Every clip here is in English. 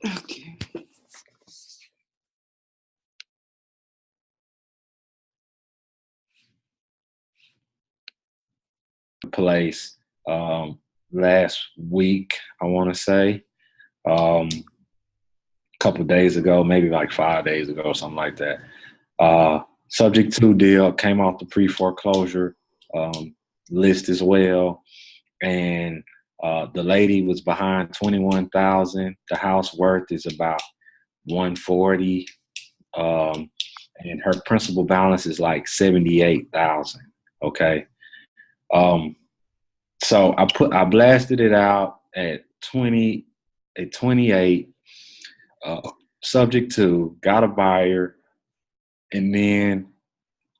Okay. Place last week, I want to say. A couple days ago, maybe like 5 days ago, something like that. Subject to deal came off the pre-foreclosure list as well, and the lady was behind 21,000. The house worth is about 140, and her principal balance is like 78,000. Okay, um, so I blasted it out at 28, uh, subject to, got a buyer, and then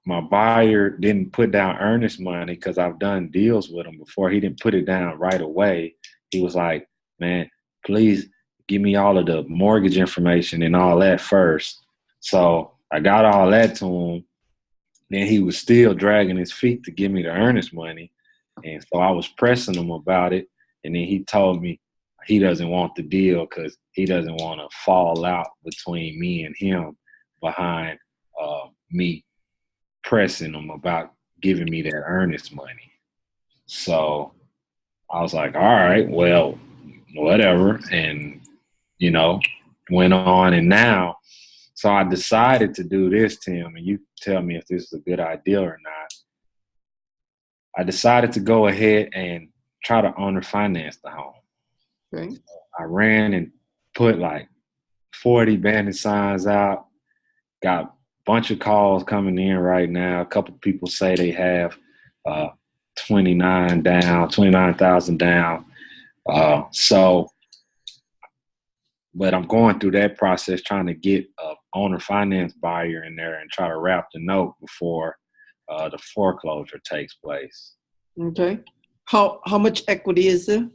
my buyer didn't put down earnest money because I've done deals with him before. He didn't put it down right away. He was like, "Man, please give me all of the mortgage information and all that first." So I got all that to him. Then he was still dragging his feet to give me the earnest money. And so I was pressing him about it. And then he told me he doesn't want the deal because he doesn't want to fall out between me and him behind me pressing him about giving me that earnest money. So I was like, all right, well, whatever. And, you know, went on. And now, so I decided to do this, Tim, and you tell me if this is a good idea or not. I decided to go ahead and try to owner finance the home. Okay. I ran and put like 40 bandit signs out, got a bunch of calls coming in right now. A couple people say they have uh, 29,000 down. So, but I'm going through that process trying to get a owner finance buyer in there and try to wrap the note before the foreclosure takes place. Okay. How much equity is there?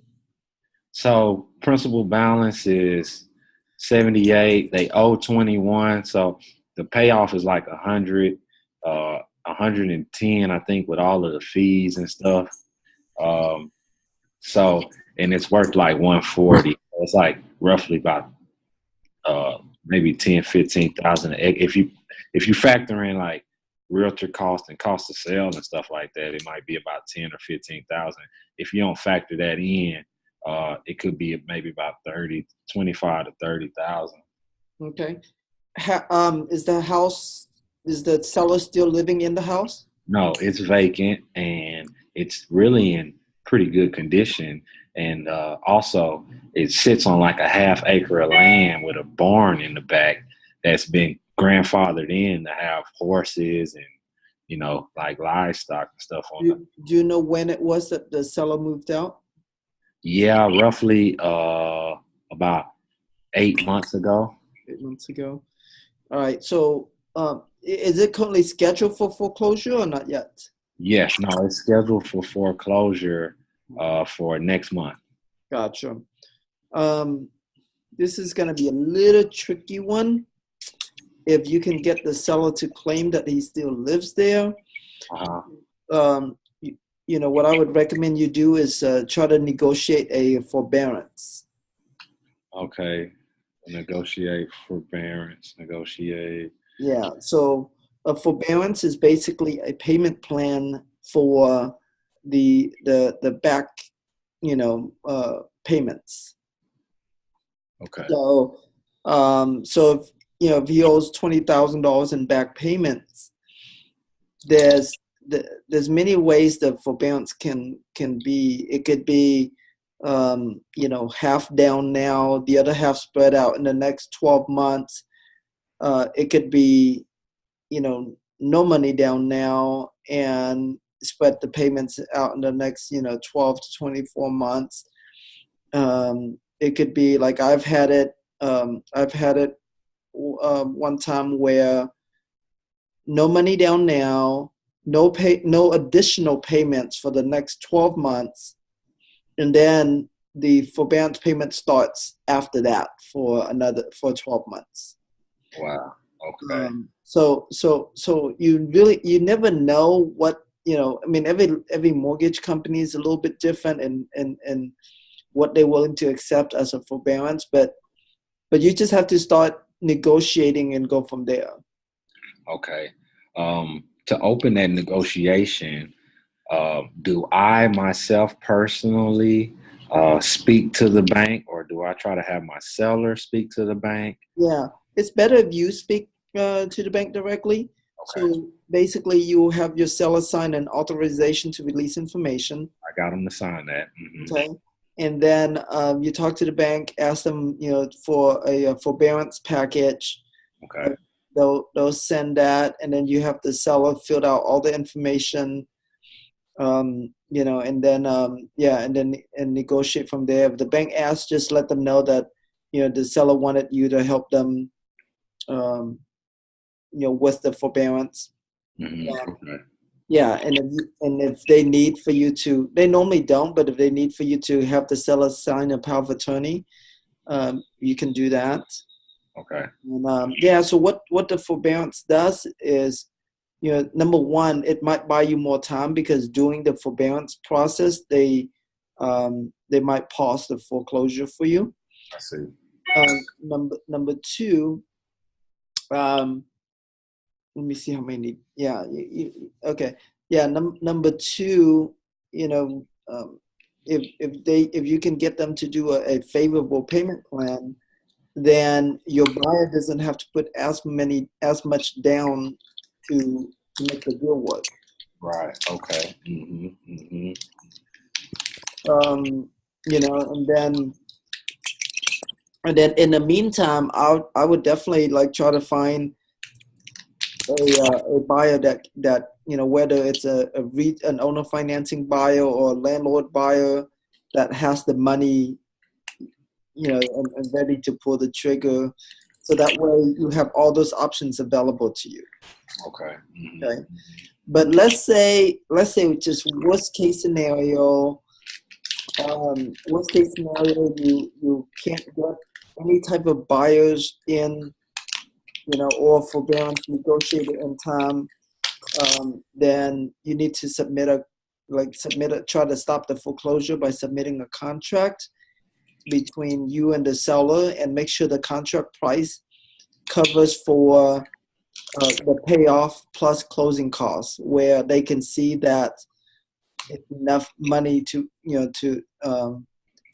So principal balance is 78. They owe 21. So the payoff is like 100, 110, I think, with all of the fees and stuff. Um, so, and it's worth like 140. It's like roughly about maybe 10, 15,000. If you factor in like realtor cost and cost of sale and stuff like that, it might be about 10 or 15,000. If you don't factor that in, it could be maybe about 30, 25 to 30,000. Okay. Is the house, is the seller still living in the house? No, it's vacant and it's really in pretty good condition. And also, it sits on like a half acre of land with a barn in the back that's been grandfathered in to have horses and, like livestock and stuff on it. Do you know when it was that the seller moved out? Yeah, roughly about 8 months ago. 8 months ago. All right. So, is it currently scheduled for foreclosure or not yet? Yes, no, it's scheduled for foreclosure for next month. Gotcha. Um, this is going to be a little tricky one. If you can get the seller to claim that he still lives there, Uh-huh. what I would recommend you do is try to negotiate a forbearance. Okay. Negotiate forbearance, negotiate. Yeah. So a forbearance is basically a payment plan for the back, payments. Okay. So if he owes $20,000 in back payments, there's there's many ways the forbearance can be. It could be half down now, the other half spread out in the next 12 months. It could be no money down now and spread the payments out in the next 12 to 24 months. It could be like I've had it one time where no money down now, no additional payments for the next 12 months, and then the forbearance payment starts after that for 12 months. Wow. Okay. So you never know what, I mean, every mortgage company is a little bit different and what they're willing to accept as a forbearance, but but you just have to start negotiating and go from there. Okay. To open that negotiation, do I myself personally speak to the bank, or do I try to have my seller speak to the bank? Yeah, it's better if you speak to the bank directly. Okay. So basically, you have your seller sign an authorization to release information. I got them to sign that. Okay. And then you talk to the bank, ask them, for a forbearance package. Okay. They'll send that, and then you have the seller fill out all the information, and then and negotiate from there. If the bank asks, just let them know that the seller wanted you to help them, with the forbearance. Okay. Yeah, and if they need for you to, they normally don't, but if they need for you to have the seller sign a power of attorney, you can do that. Okay. And, so what the forbearance does is, number one, it might buy you more time because during the forbearance process, they might pause the foreclosure for you. I see. Number two, let me see how many. Yeah. Okay. Yeah. Number two, if you can get them to do a favorable payment plan, then your buyer doesn't have to put as much down to make the deal work. Right. Okay. And then in the meantime, I would definitely try to find a buyer that whether it's an owner financing buyer or a landlord buyer that has the money, and ready to pull the trigger, so that way you have all those options available to you. Okay. Okay. But let's say just worst case scenario, you can't get any type of buyers in, or forbearance negotiated in time, then you need to try to stop the foreclosure by submitting a contract between you and the seller, and make sure the contract price covers for the payoff plus closing costs, where they can see that it's enough money to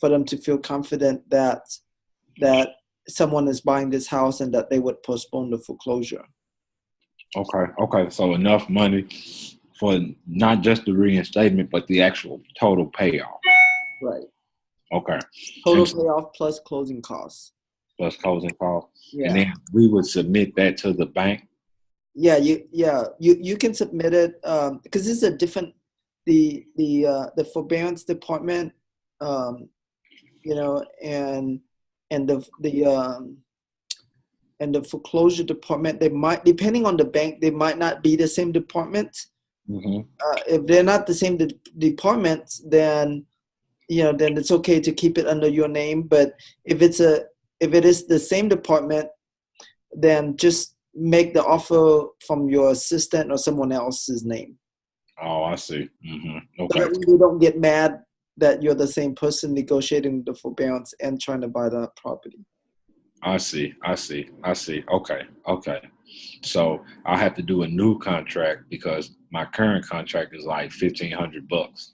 for them to feel confident that someone is buying this house and that they would postpone the foreclosure. Okay. So enough money for not just the reinstatement, but the actual total payoff. Right. Okay. Total payoff plus closing costs. Plus closing costs. Yeah. And then we would submit that to the bank. Yeah. You can submit it because this is a different the forbearance department, and the foreclosure department, they might, depending on the bank, they might not be the same department. If they're not the same department, then then it's okay to keep it under your name. But if it is the same department, then just make the offer from your assistant or someone else's name. Oh, I see. Okay. So that way you don't get mad that you're the same person negotiating the forbearance and trying to buy the property. I see. Okay. So I'll have to do a new contract because my current contract is like $1,500.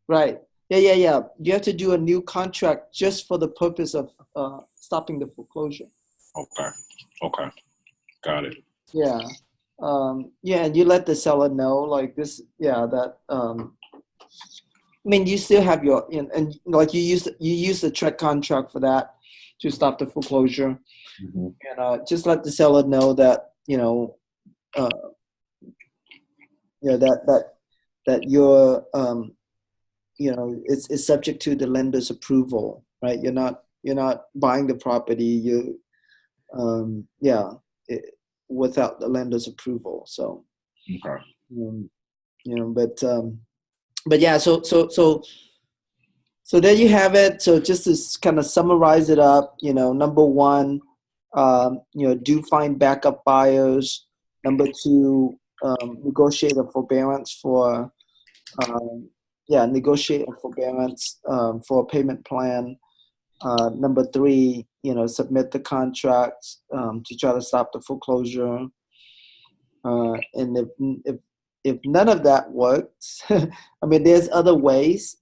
Right. Yeah. You have to do a new contract just for the purpose of stopping the foreclosure. Okay. Got it. Yeah. And you let the seller know like this. Yeah. That. I mean, you still have your and like you use the TREC contract for that to stop the foreclosure, and just let the seller know that that you're it's subject to the lender's approval, right? You're not buying the property. Without the lender's approval. So, okay. But yeah, so there you have it. So just to kind of summarize it up, number one, do find backup buyers. Number two, negotiate a forbearance for a payment plan. Number three, submit the contracts to try to stop the foreclosure. And if none of that works, I mean, there's other ways.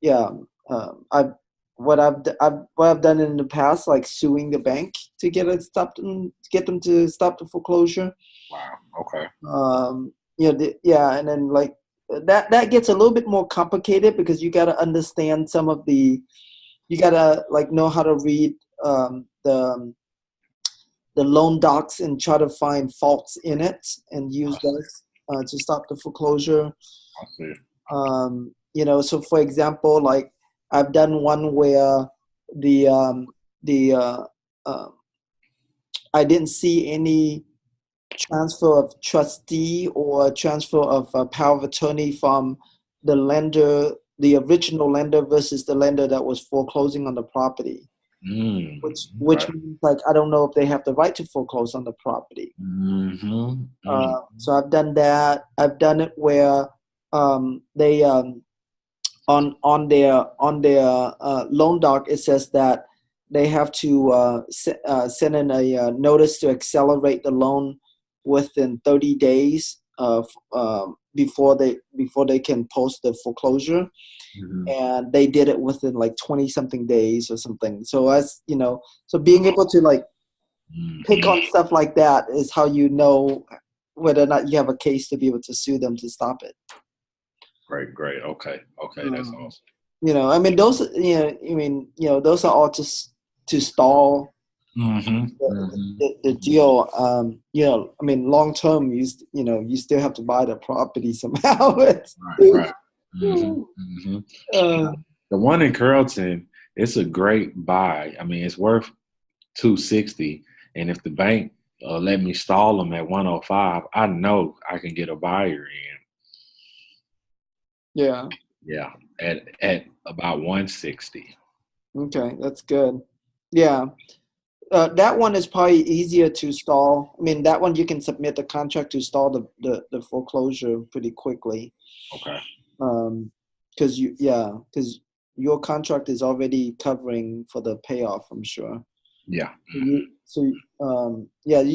Yeah. I've what I've done in the past, like suing the bank to get them to stop the foreclosure. Wow. Okay. And then like that gets a little bit more complicated because you got to understand you got to like know how to read the loan docs and try to find faults in it and use those to stop the foreclosure. I see. So for example, like I've done one where the I didn't see any transfer of trustee or transfer of power of attorney from the lender, the original lender versus the lender that was foreclosing on the property. Which means like I don't know if they have the right to foreclose on the property. So I've done that. I've done it where they on their loan doc it says that they have to send in a notice to accelerate the loan within 30 days before they can post the foreclosure. And they did it within like 20 something days or something. So so being able to like pick on stuff like that is how you know whether or not you have a case to be able to sue them to stop it. Great. Okay, that's awesome. I mean those are all just to stall the deal. I mean long term you still have to buy the property somehow. Right. The one in Carrollton, it's a great buy. I mean, it's worth $260, and if the bank let me stall them at 105, I know I can get a buyer in. Yeah, at about 160. Okay, that's good. Yeah, that one is probably easier to stall. I mean, that one you can submit the contract to stall the foreclosure pretty quickly. Okay. Because your contract is already covering for the payoff, I'm sure. Yeah. You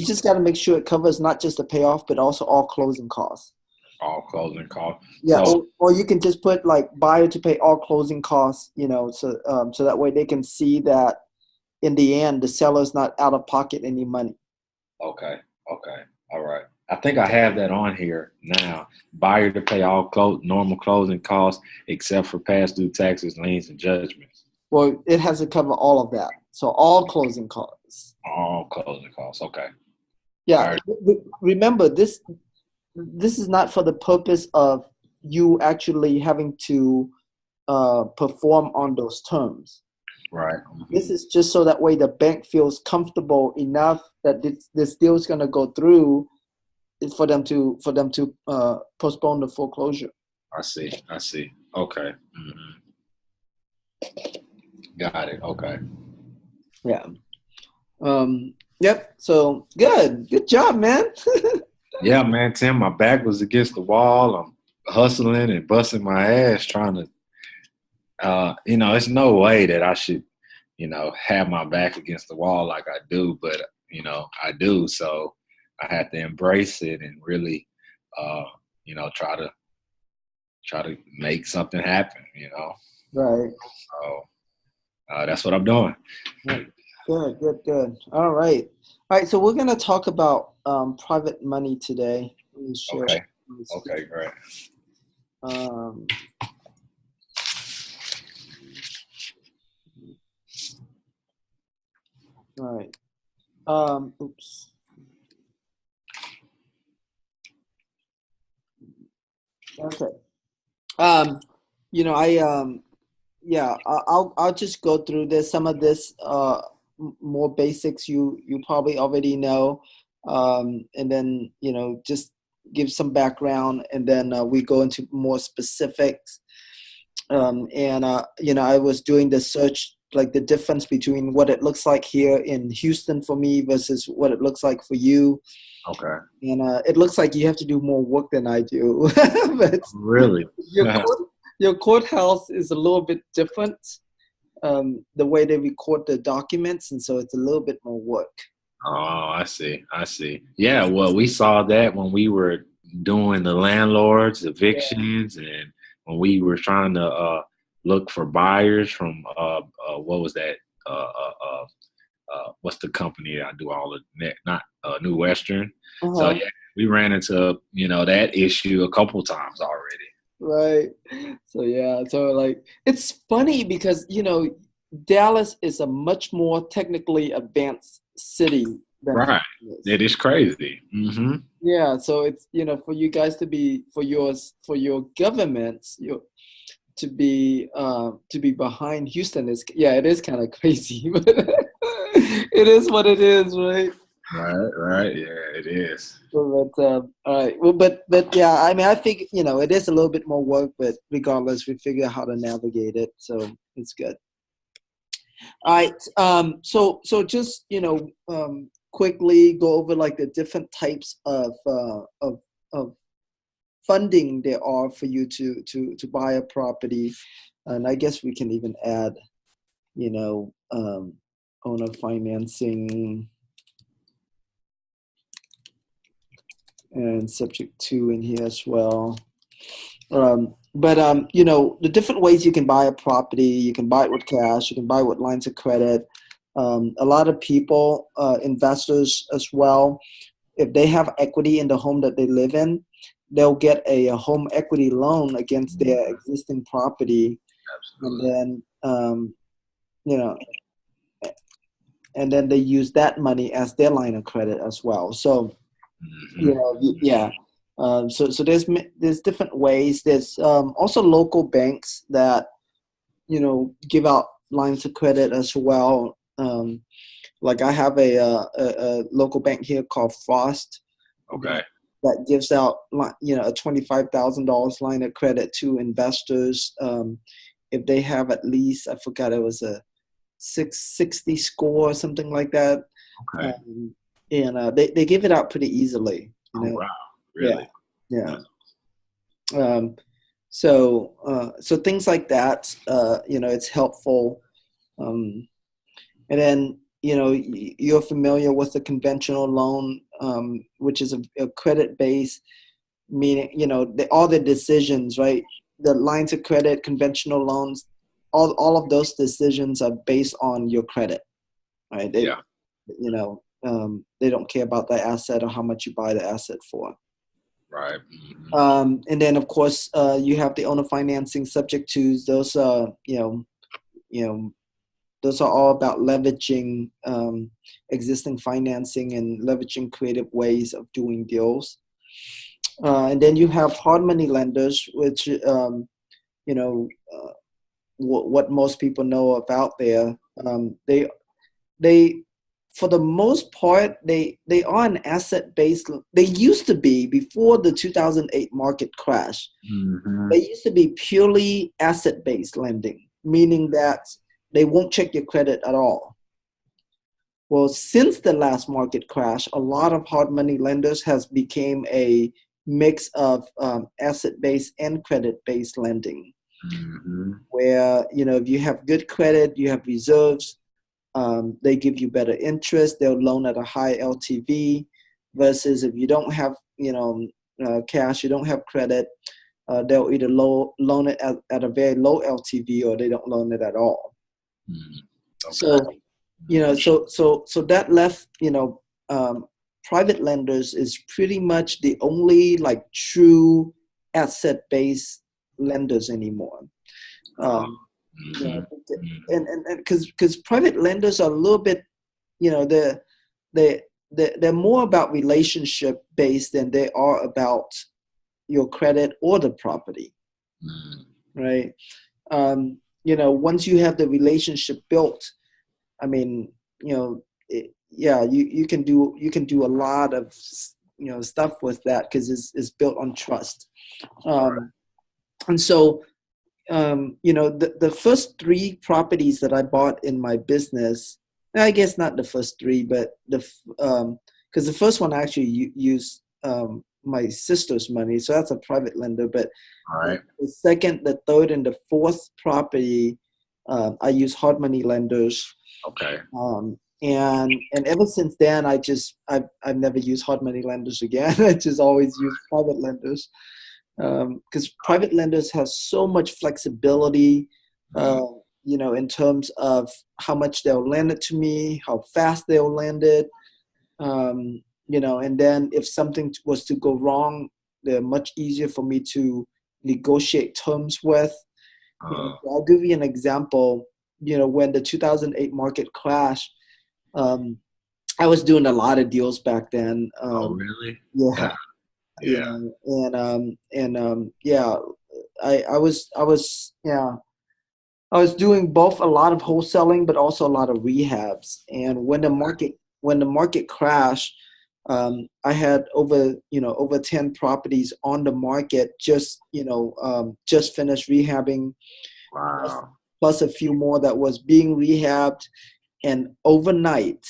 just got to make sure it covers not just the payoff, but also all closing costs. All closing costs. Yeah, or you can just put like buyer to pay all closing costs, so that way they can see that in the end the seller's not out of pocket any money. Okay. All right. I think I have that on here now. Buyer to pay all normal closing costs except for past due taxes, liens, and judgments. Well, it has to cover all of that. So all closing costs. All closing costs. Okay. Yeah. Right. Remember, this is not for the purpose of you actually having to perform on those terms. Right. This is just so that way the bank feels comfortable enough that this deal is going to go through. For them to postpone the foreclosure. I see. Okay. Got it. Okay. Yeah. Yep. So good job, man. Yeah, man, Tim. My back was against the wall. I'm hustling and busting my ass trying to. It's no way that I should, have my back against the wall like I do, but I do. So I had to embrace it and really, try to make something happen, Right. So that's what I'm doing. Right. Good. All right. So we're going to talk about private money today. Okay, great. All right. Oops. Okay. I'll just go through this. Some of this more basics you probably already know, and then just give some background, and then we go into more specifics. I was doing the search, like the difference between what it looks like here in Houston for me versus what it looks like for you. Okay. And it looks like you have to do more work than I do. But really? Your courthouse is a little bit different. the way they record the documents, and so it's a little bit more work. Oh, I see. I see. Yeah, well, we saw that when we were doing the landlords evictions, and when we were trying to look for buyers from what was that? What's the company that I do all the net? Not New Western. So Uh-huh. yeah, we ran into that issue a couple times already. Right. So yeah, so like it's funny because Dallas is a much more technically advanced city than Right. Houston is. It is crazy. Hmm. Yeah, so it's for you guys to be for your governments to be behind Houston is, yeah, it is kind of crazy, but it is what it is, right? Right. Right. Yeah, it is. All right. Well, but yeah, I mean, I think it is a little bit more work, but regardless, we figure out how to navigate it, so it's good. All right. So just quickly go over like the different types of funding there are for you to buy a property, and I guess we can even add owner financing and subject to in here as well. But the different ways you can buy a property, you can buy it with cash, you can buy it with lines of credit. A lot of people, investors as well, if they have equity in the home that they live in, they'll get a home equity loan against their existing property, and Absolutely. then you know, and then they use that money as their line of credit as well. So yeah. So there's different ways. There's also local banks that give out lines of credit as well. Like I have a local bank here called Frost Okay. that gives out a $25,000 line of credit to investors, if they have at least, I forgot, it was a 660 score or something like that. Okay. And they give it out pretty easily. Oh wow. Yeah, Really? yeah. That's- Um, so things like that, it's helpful. Um, and then you're familiar with the conventional loan, which is a credit base, meaning all the decisions, right? The lines of credit, conventional loans, all of those decisions are based on your credit, right? Yeah. They don't care about the asset or how much you buy the asset for. Right. And then of course, you have the owner financing subject to those. You know, those are all about leveraging existing financing and leveraging creative ways of doing deals. And then you have hard money lenders, which you know what most people know about there. They for the most part, they are an asset based. They used to be, before the 2008 market crash. Mm-hmm. They used to be purely asset based lending, meaning that they won't check your credit at all. Well, since the last market crash, a lot of hard money lenders has became a mix of asset based and credit based lending, Mm-hmm. where if you have good credit, you have reserves, they give you better interest. They'll loan at a high LTV, versus if you don't have cash, you don't have credit, they'll either loan it at a very low LTV, or they don't loan it at all. Mm-hmm. So Okay. so that left private lenders is pretty much the only like true asset based lenders anymore. Uh, Um, mm-hmm. yeah, Mm-hmm. and because private lenders are a little bit, they're they they're more about relationship based than they are about your credit or the property, right? Once you have the relationship built, I mean, yeah, you can do a lot of stuff with that, because it's built on trust. Right. And so the first three properties that I bought in my business, I guess not the first three, but because the first one I actually used my sister's money, so that's a private lender. But All right. the second, the third, and the fourth property, I use hard money lenders. Okay. And ever since then, I've never used hard money lenders again. I just always use private lenders, because private lenders have so much flexibility, uh, in terms of how much they'll lend it to me, how fast they'll lend it, and then if something was to go wrong, they're much easier for me to negotiate terms with. So I'll give you an example. When the 2008 market crashed, um, I was doing a lot of deals back then. Oh, really? Yeah, Yeah. yeah, I was doing both a lot of wholesaling, but also a lot of rehabs. And when the market crashed, I had over 10 properties on the market, just finished rehabbing, plus, Wow. plus a few more that was being rehabbed. And overnight,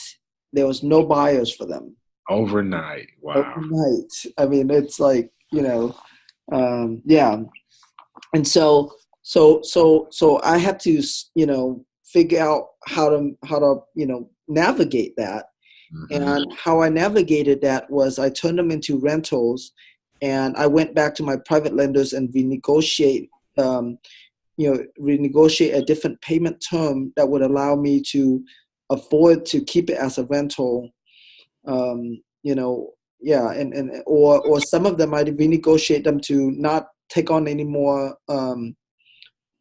there was no buyers for them. Overnight. Wow. Overnight. I mean, it's like, yeah. And so I had to, figure out how to navigate that. And how I navigated that was I turned them into rentals, and I went back to my private lenders and um, renegotiate a different payment term that would allow me to afford to keep it as a rental. Yeah, or some of them I renegotiate them to not take on any more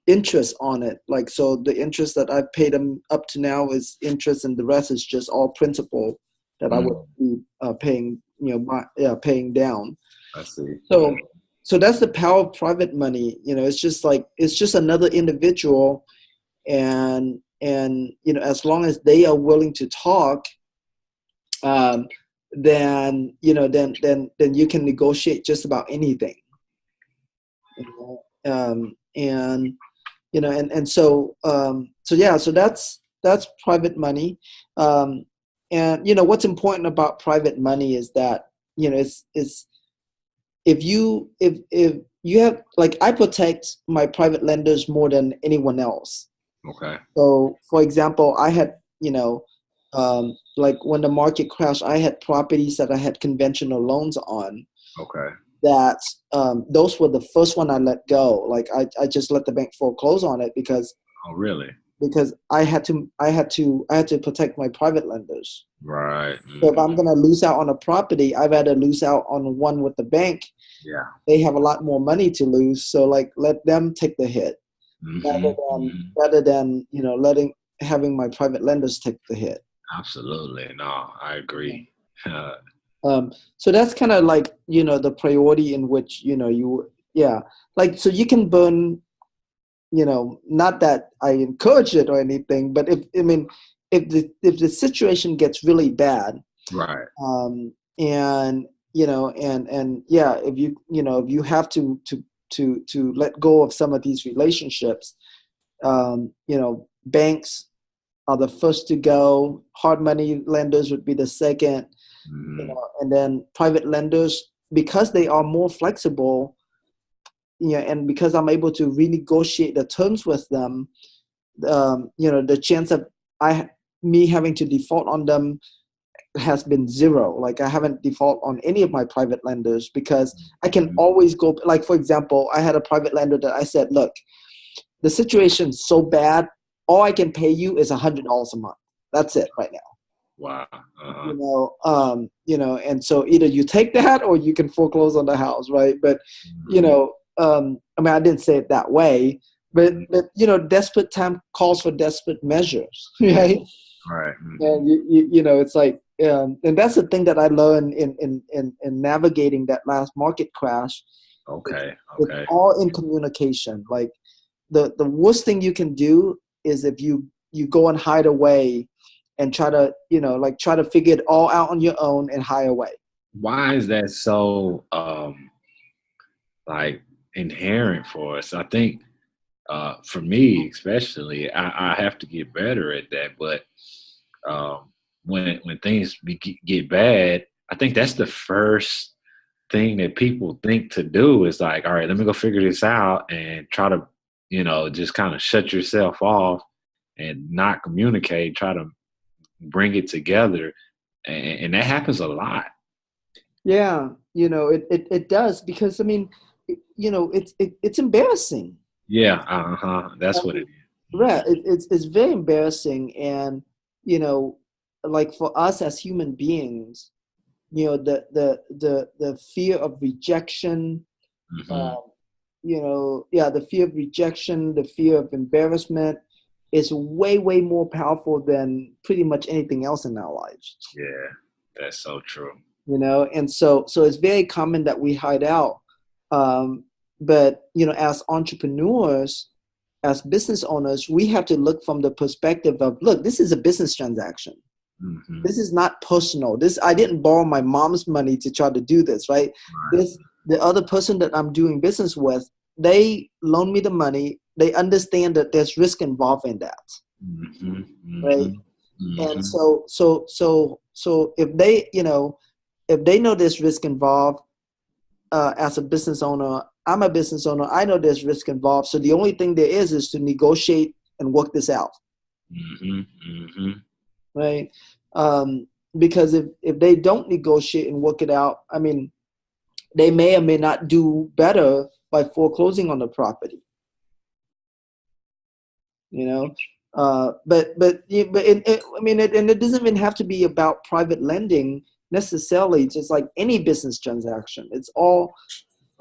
interest on it. Like, so the interest that I've paid them up to now is interest, and the rest is just all principal that I would be paying, paying down. I see. So that's the power of private money. It's just another individual, and as long as they are willing to talk, um, then you can negotiate just about anything. And so that's private money. And what's important about private money is that it's if you have, like, I protect my private lenders more than anyone else. Okay. So, for example, I had, like when the market crashed, I had properties that I had conventional loans on. Okay. That those were the first one I let go. Like, I just let the bank foreclose on it because Oh, really? I had to protect my private lenders. Right. So if I'm gonna lose out on a property, I'd rather lose out on one with the bank. Yeah. They have a lot more money to lose, so like let them take the hit rather than having my private lenders take the hit. Absolutely. No, I agree. So that's kind of like the priority in which like, so you can burn, not that I encourage it or anything, but if the situation gets really bad, Right. and yeah, if you have to let go of some of these relationships, banks are the first to go. Hard money lenders would be the second, and then private lenders, because they are more flexible, and because I'm able to renegotiate the terms with them, the chance of me having to default on them has been zero. Like, I haven't default on any of my private lenders because I can always go. Like, for example, I had a private lender that I said, look, the situation's so bad, all I can pay you is $100 a month. That's it right now. Wow. And so either you take that or you can foreclose on the house, right? But I didn't say it that way, but desperate time calls for desperate measures, right? Right. And it's like, and that's the thing that I learned in navigating that last market crash. Okay. It's all in communication. Like, the worst thing you can do is if you go and hide away and try to figure it all out on your own and hide away. Why is that so like inherent for us? I think for me especially, I have to get better at that. But when things get bad, I think that's the first thing that people think to do is like, all right, let me go figure this out and try to just kind of shut yourself off and not communicate, try to bring it together. And that happens a lot. Yeah, it does, because I mean, it's embarrassing. Yeah, uh-huh. That's what it is. Right. It's very embarrassing. And, like for us as human beings, the fear of rejection, Hmm. um, the fear of rejection, the fear of embarrassment is way, way more powerful than pretty much anything else in our lives. Yeah, that's so true. And so it's very common that we hide out. um, but as entrepreneurs, as business owners, we have to look from the perspective of, look, this is a business transaction. Hmm. This is not personal. This, I didn't borrow my mom's money to try to do this, right? Right. This, the other person that I'm doing business with, they loan me the money. They understand that there's risk involved in that, Hmm. right? Hmm. And Hmm. so if they know there's risk involved, as a business owner, I'm a business owner, I know there's risk involved. So the only thing there is to negotiate and work this out, Hmm. Hmm. right? Because if they don't negotiate and work it out, I mean, they may or may not do better by foreclosing on the property, you know. I mean, and it doesn't even have to be about private lending necessarily. Just like any business transaction, it's all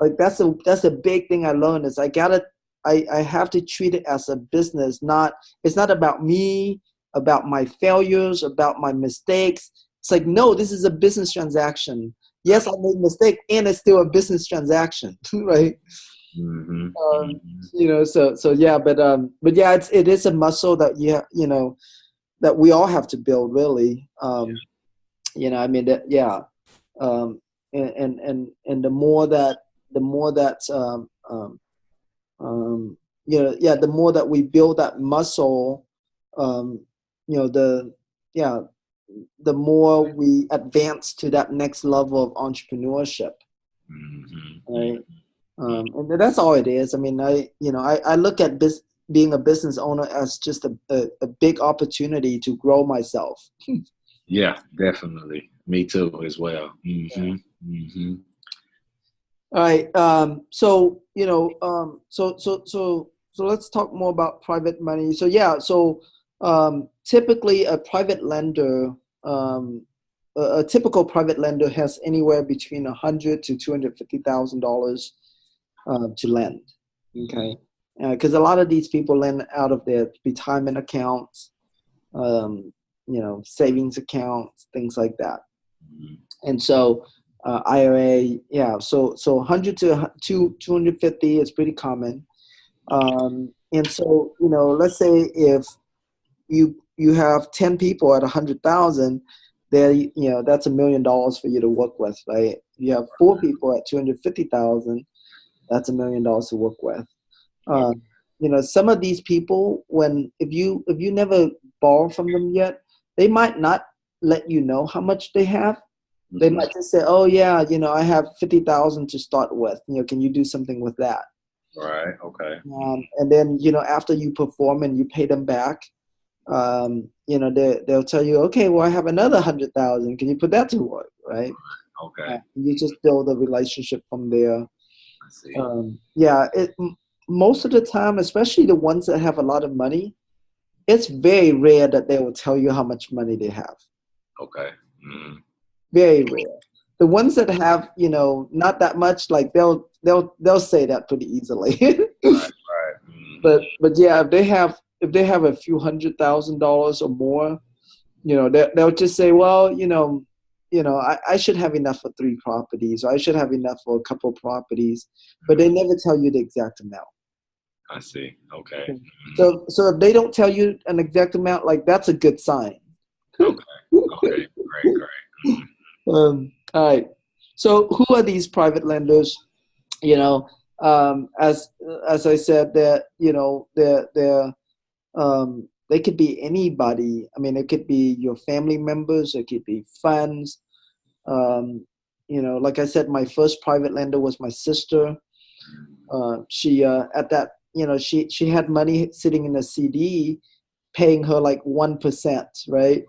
like that's a big thing I learned is I have to treat it as a business. Not, it's not about me, about my failures, about my mistakes. It's like, no, this is a business transaction. Yes, I made a mistake, and it's still a business transaction, right? Hmm. um, Hmm. so yeah, but yeah, it is a muscle that that we all have to build, really. I mean, yeah. um, and the more that yeah, the more that we build that muscle, um, the yeah, the more we advance to that next level of entrepreneurship, right? Hmm. And that's all it is. I mean, I look at being a business owner as just a big opportunity to grow myself. Yeah, definitely. Me too, as well. Hmm. Hmm. All right. So let's talk more about private money. So yeah. So typically, a typical private lender has anywhere between $100 to $250,000 to lend. Okay. Because a lot of these people lend out of their retirement accounts, um, savings accounts, things like that. And so IRA, yeah. So 100 to 250 is pretty common. And so let's say if you have 10 people at 100,000, there that's $1 million for you to work with, right? You have 4 people at 250,000, that's $1 million to work with. Okay. Um, some of these people, if you never borrow from them yet, they might not let you know how much they have. They Hmm. might just say, "Oh yeah, I have 50,000 to start with. Can you do something with that?" Right. Okay. And then after you perform and you pay them back, they'll tell you, "Okay, well I have another 100,000. Can you put that to work?" Right? Okay. You just build a relationship from there. I see. Yeah, most of the time, especially the ones that have a lot of money, it's very rare that they will tell you how much money they have. Okay. Hmm. Very rare. The ones that have, not that much, like they'll say that pretty easily. Right. Right. Hmm. But yeah, if they have a few $100,000 or more, they'll just say, well, I should have enough for 3 properties, or I should have enough for a couple properties, but they never tell you the exact amount. I see. Okay. Okay. So if they don't tell you an exact amount, like that's a good sign. Okay. Okay. Great. Great. All right. So who are these private lenders? You know, as I said, they could be anybody. I mean, it could be your family members. It could be friends. Like I said, my first private lender was my sister. She at that she had money sitting in a CD, paying her like 1%, right?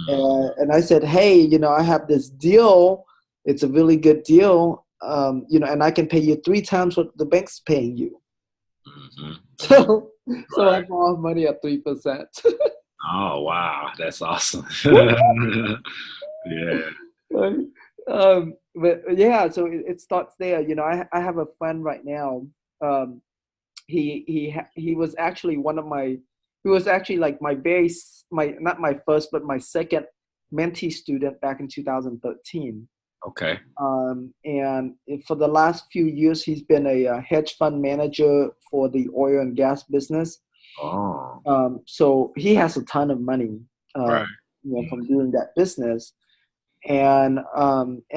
And I said, hey, I have this deal. It's a really good deal, and I can pay you 3 times what the bank's paying you. Mm-hmm. So, so I Right. borrowed money at 3%. Oh wow, that's awesome. Yeah. Right? But yeah, so it starts there. I have a friend right now. Um, he was actually one of my he was actually like my not my first but my second mentee student back in 2013. Okay. And for the last few years he's been a hedge fund manager for the oil and gas business. Oh. So he has a ton of money, Right. from doing that business. And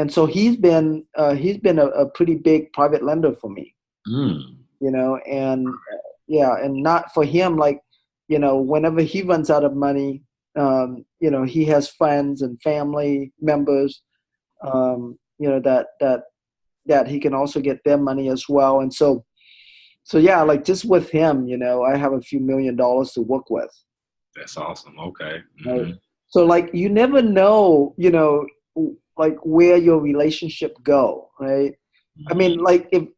so he's been a pretty big private lender for me. Mm. And yeah, and not for him, like, whenever he runs out of money, he has friends and family members, that he can also get their money as well. And so yeah, like just with him, I have a few $1 million to work with. That's awesome. Okay. Right. Mm-hmm. So like you never know, like where your relationship go, right? I mean, like if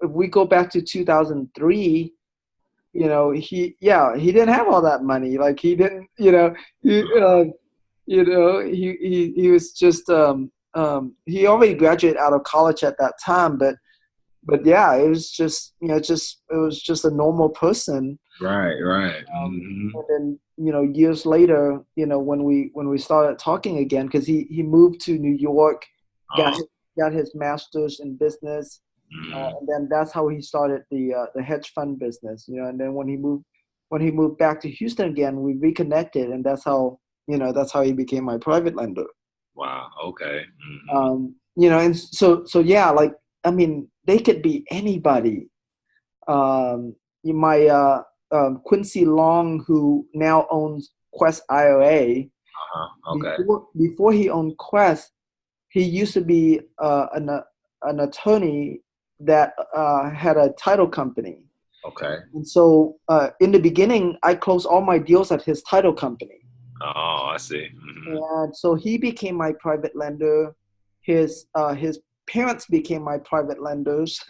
we go back to 2003, he didn't have all that money. Like he didn't, he was just he already graduated out of college at that time, but yeah, it was just it was just a normal person. Right. Right. And Mm-hmm. then years later, when we started talking again, because he moved to New York, got Oh. got his master's in business, Mm-hmm. and then that's how he started the hedge fund business. And then when he moved back to Houston again, we reconnected, and that's how he became my private lender. Wow. Okay. Mm-hmm. And so yeah, like I mean, they could be anybody. My Quincy Long, who now owns Quest IOA, Uh-huh. Okay. before he owned Quest, he used to be an attorney that had a title company. Okay. And so in the beginning, I closed all my deals at his title company. Oh, I see. Mm-hmm. And so he became my private lender. His parents became my private lenders.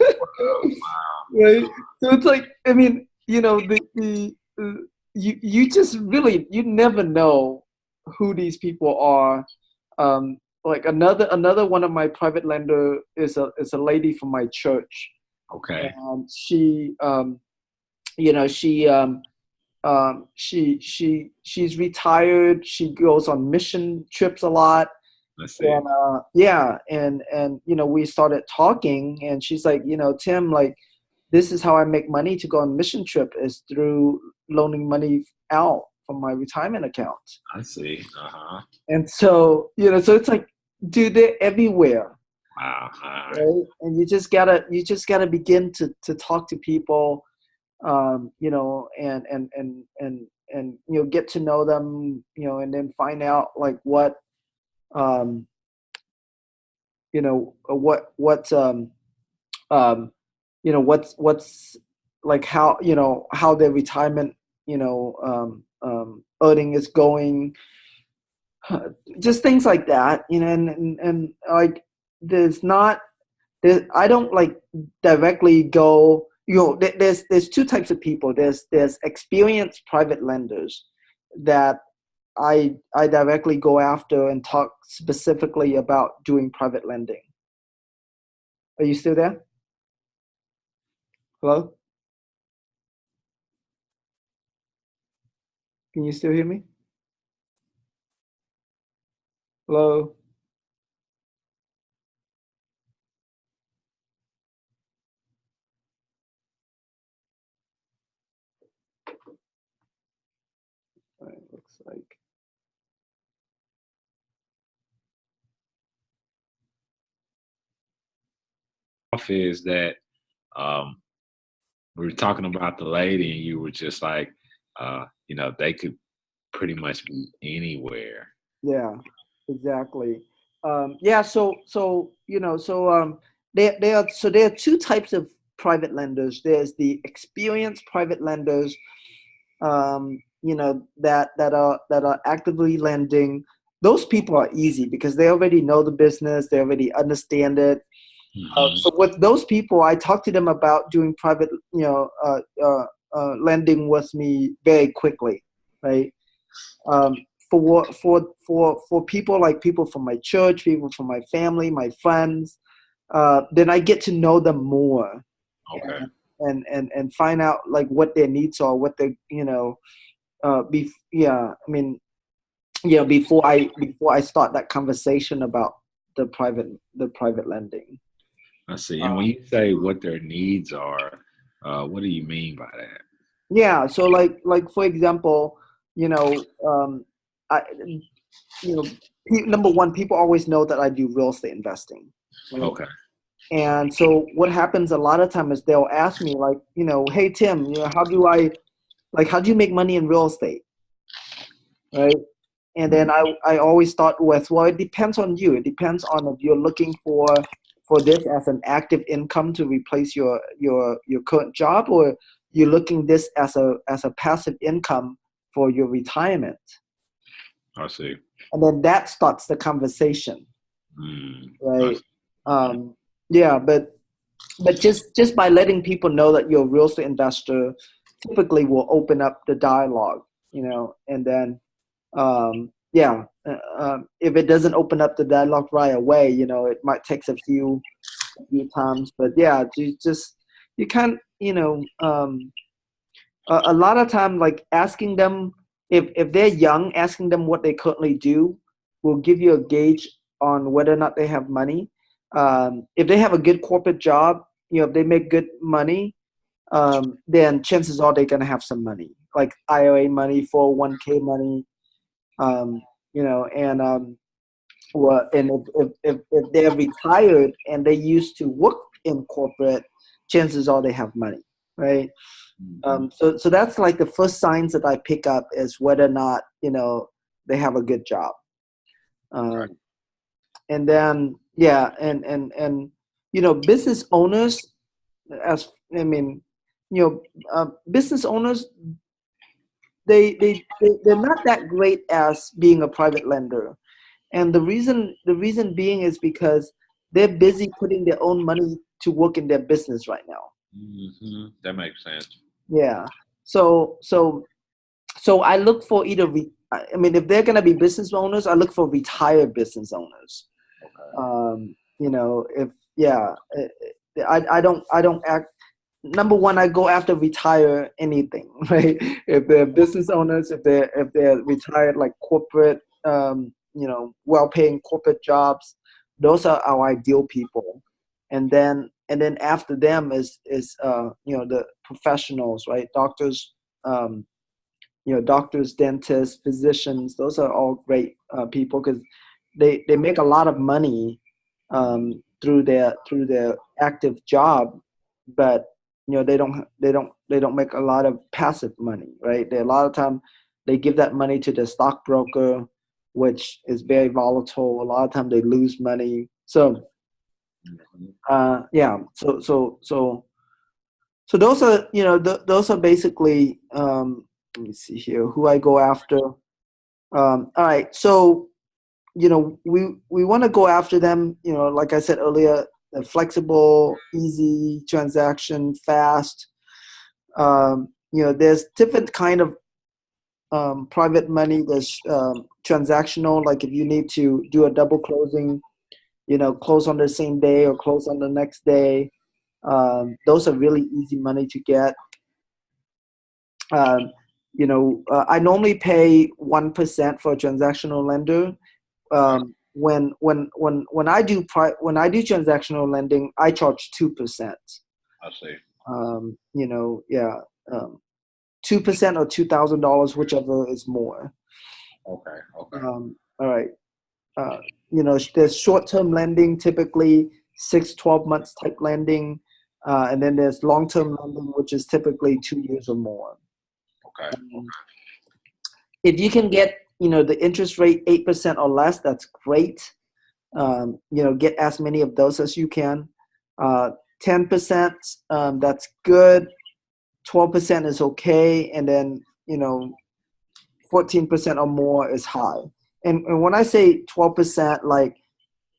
Right. So it's like, I mean, you just really, you never know who these people are. Like another one of my private lender is a lady from my church, Okay. and you know she she's retired. She goes on mission trips a lot. Let's see. And yeah, and we started talking, and she's like, Tim, like, this is how I make money to go on mission trip, is through loaning money out from my retirement account. I see. Uh-huh. And so, so it's like, dude, they're everywhere, Wow. All right. right? And you just gotta begin to talk to people, and get to know them, and then find out like what, um, um, what's like how their retirement, earning is going, just things like that, and like there's not I don't like directly go, there's two types of people. There's experienced private lenders that I directly go after and talk specifically about doing private lending. Are you still there? Hello? Can you still hear me? Hello? It looks like. Is that um we were talking about the lady and you were just like they could pretty much be anywhere. Yeah, exactly. Yeah, so there are two types of private lenders. There's the experienced private lenders, that are actively lending. Those people are easy because they already know the business, they already understand it. So with those people, I talk to them about doing private, lending with me very quickly, right? For people like people from my church, people from my family, my friends, then I get to know them more, Okay. and find out like what their needs are, what they, before I start that conversation about the private lending. I see. And when you say what their needs are, what do you mean by that? Yeah, so like for example, I number one, people always know that I do real estate investing, right? Okay. And so what happens a lot of times is they'll ask me like, hey Tim, how do you make money in real estate, right? And then I always start with, well, it depends on you. It depends on if you're looking for this as an active income to replace your current job, or you're looking this as a passive income for your retirement. I see. And then that starts the conversation, right? Yeah, but just by letting people know that you're a real estate investor, typically will open up the dialogue, and then if it doesn't open up the dialogue right away, it might take a few times, but yeah, you can't, a lot of time, like asking them if they're young, asking them what they currently do will give you a gauge on whether or not they have money. If they have a good corporate job, if they make good money, then chances are they're gonna have some money, like IRA money, 401k money, and if they're retired and they used to work in corporate, chances are they have money, right? So that's like the first signs that I pick up is whether or not they have a good job, and then business owners, business owners, they're not that great as being a private lender. And the reason being is because they're busy putting their own money to work in their business right now. That makes sense. Yeah. So I look for either if they're gonna be business owners, I look for retired business owners. Okay. I don't act. Number one, I go after retire anything, right? If they're business owners, if they're retired, like corporate, well-paying corporate jobs, those are our ideal people. And then after them is the professionals, right? Doctors, doctors, dentists, physicians. Those are all great people because they make a lot of money through their active job, but they don't make a lot of passive money, right? A lot of time they give that money to the stockbroker, which is very volatile. A lot of time they lose money. So so those are those are basically let me see here who I go after. All right, so we want to go after them, like I said earlier, flexible, easy transaction, fast. There's different kind of private money. There's transactional, like if you need to do a double closing, close on the same day or close on the next day. Those are really easy money to get. I normally pay 1% for a transactional lender. When I do transactional lending, I charge 2%. I see. 2% or $2,000, whichever is more. Okay. All right. There's short-term lending, typically 6-12 months type lending, and then there's long-term lending, which is typically 2 years or more. Okay. If you can get the interest rate 8% or less, that's great. Get as many of those as you can. 10%, that's good. 12% is okay, and then 14% or more is high. And when I say 12%, like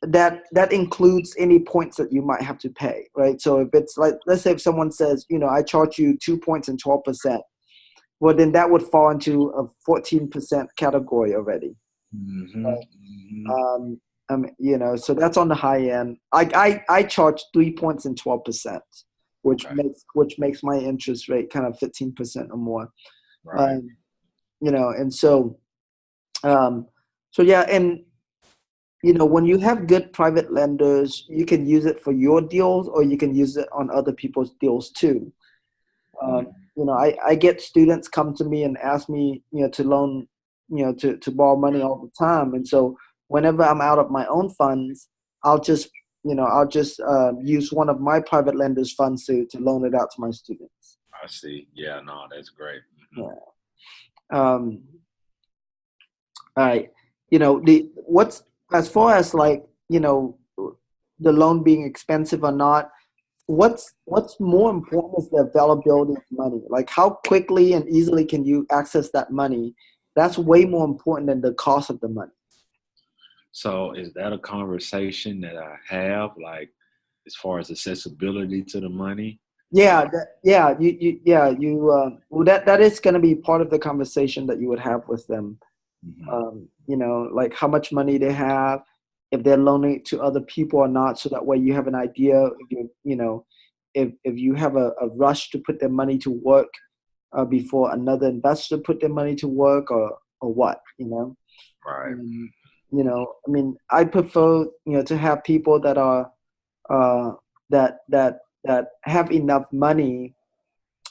that includes any points that you might have to pay, right? So if it's like, let's say if someone says, I charge you 2 points and 12%, well, then that would fall into a 14% category already. Mm-hmm. So that's on the high end. I charge 3 points and 12%, which makes my interest rate kind of 15% or more. Right. And so yeah, and when you have good private lenders, you can use it for your deals, or you can use it on other people's deals too. I get students come to me and ask me, to loan, to borrow money all the time. And so whenever I'm out of my own funds, I'll just use one of my private lenders' funds to loan it out to my students. I see. Yeah, no, that's great. Mm-hmm. Yeah. All right. As far as like, the loan being expensive or not, what's more important is the availability of money. Like how quickly and easily can you access that money? That's way more important than the cost of the money. So is that a conversation that I have, like as far as accessibility to the money? Yeah, well, that is going to be part of the conversation that you would have with them. Mm-hmm. Like how much money they have, if they're loaning it to other people or not, so that way you have an idea if you have a rush to put their money to work before another investor put their money to work, or what. Right. I mean, I prefer to have people that are that have enough money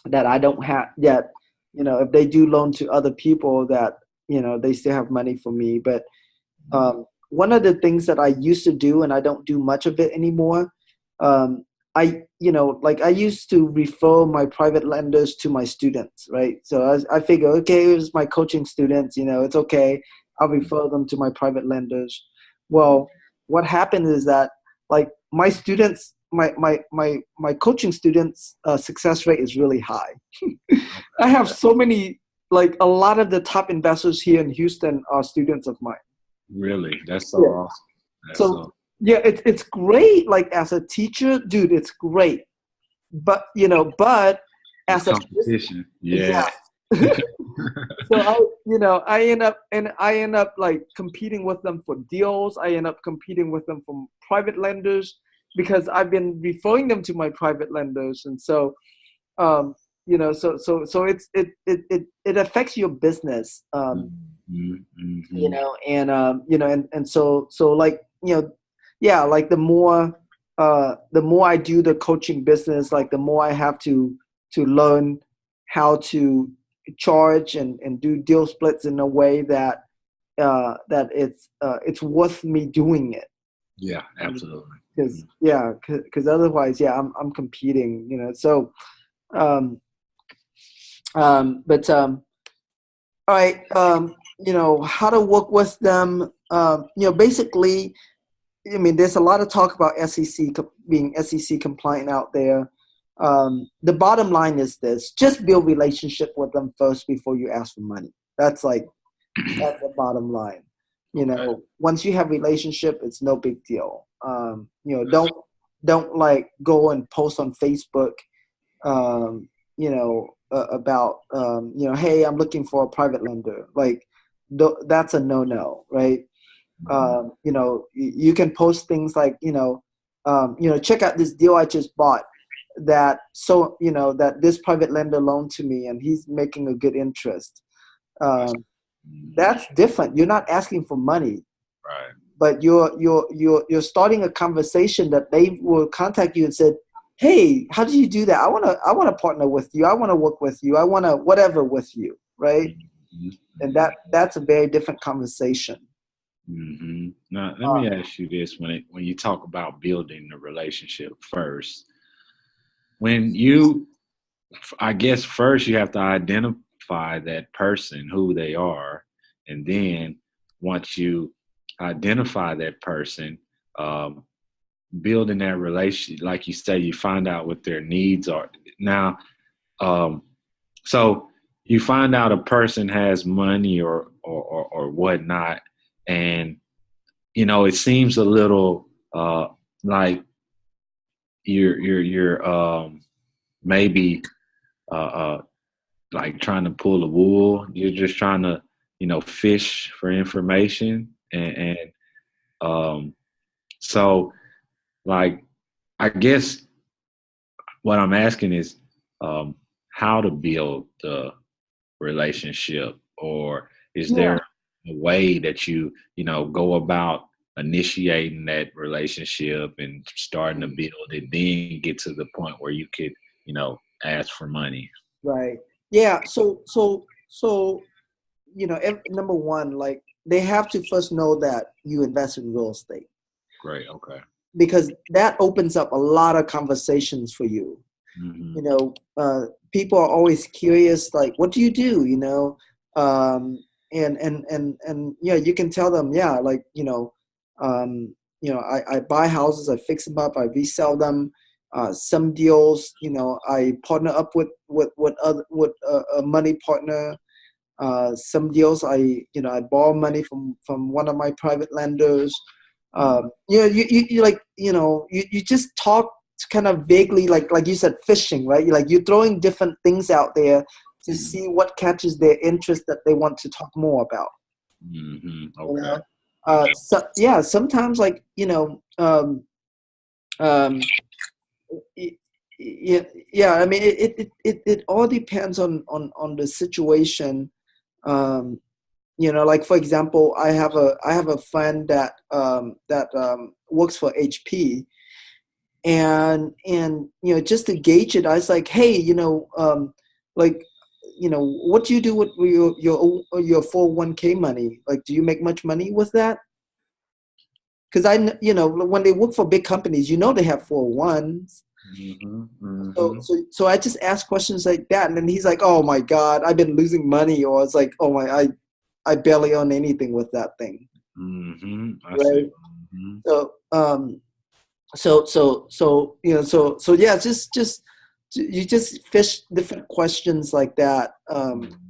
that I don't have yet. If they do loan to other people, that they still have money for me. But one of the things that I used to do, and I don't do much of it anymore, I used to refer my private lenders to my students, right? So I figure, okay, here's my coaching students, it's okay, I'll refer them to my private lenders. Well, what happened is that, like, my students, my coaching students' success rate is really high. I have so many, like a lot of the top investors here in Houston are students of mine. Really? That's so awesome. So yeah, it's great. Like as a teacher, dude, it's great. But as a competition, yeah. So I end up like competing with them for deals. I end up competing with them from private lenders because I've been referring them to my private lenders, and so so it affects your business. And so like yeah, like the more I do the coaching business, like the more I have to learn how to charge and do deal splits in a way that it's worth me doing it. Yeah, absolutely. Because otherwise, I'm competing. So all right, how to work with them. Basically, I mean, there's a lot of talk about being SEC compliant out there. The bottom line is this: just build relationship with them first before you ask for money. That's the bottom line. Once you have relationship, it's no big deal. Don't like go and post on Facebook, about hey, I'm looking for a private lender. Like that's a no, right? You can post things like check out this deal I just bought, that this private lender loaned to me and he's making a good interest. That's different. You're not asking for money, right? But you're starting a conversation that they will contact you and said, hey, how did you do that? I want to partner with you. I want to work with you. I want to whatever with you, right? And that's a very different conversation. Mm-hmm. Now, let me ask you this: when you talk about building the relationship first, I guess first you have to identify that person, who they are, and then once you identify that person, building that relationship, like you say, you find out what their needs are. Now, so you find out a person has money or whatnot, and it seems a little like you're maybe like trying to pull a wool. You're just trying to fish for information, and so like I guess what I'm asking is how to build the relationship, or is Yeah. there a way that go about initiating that relationship and starting to build it, then get to the point where you could ask for money? Right. Yeah. So number one, like they have to first know that you invest in real estate, Great. Okay. because that opens up a lot of conversations for you. Mm-hmm. People are always curious, like, what do you do? And yeah, you can tell them, yeah, like, I buy houses, I fix them up, I resell them. Some deals, I partner up with a money partner. Some deals, I borrow money from one of my private lenders. You like, you just talk kind of vaguely, like you said, fishing, right? You're throwing different things out there to see what catches their interest that they want to talk more about. Okay. So yeah, sometimes, like, um, yeah. I mean, it all depends on the situation. Like, for example, I have a friend that works for HP, and just to gauge it, I was like, hey, like, what do you do with your 401k money? Like, do you make much money with that? Because when they work for big companies, they have 401s. So I just ask questions like that, and then he's like, oh my God, I've been losing money. Or it's like, oh my, I barely own anything with that thing. I Right. see. So yeah, just you just fish different questions like that.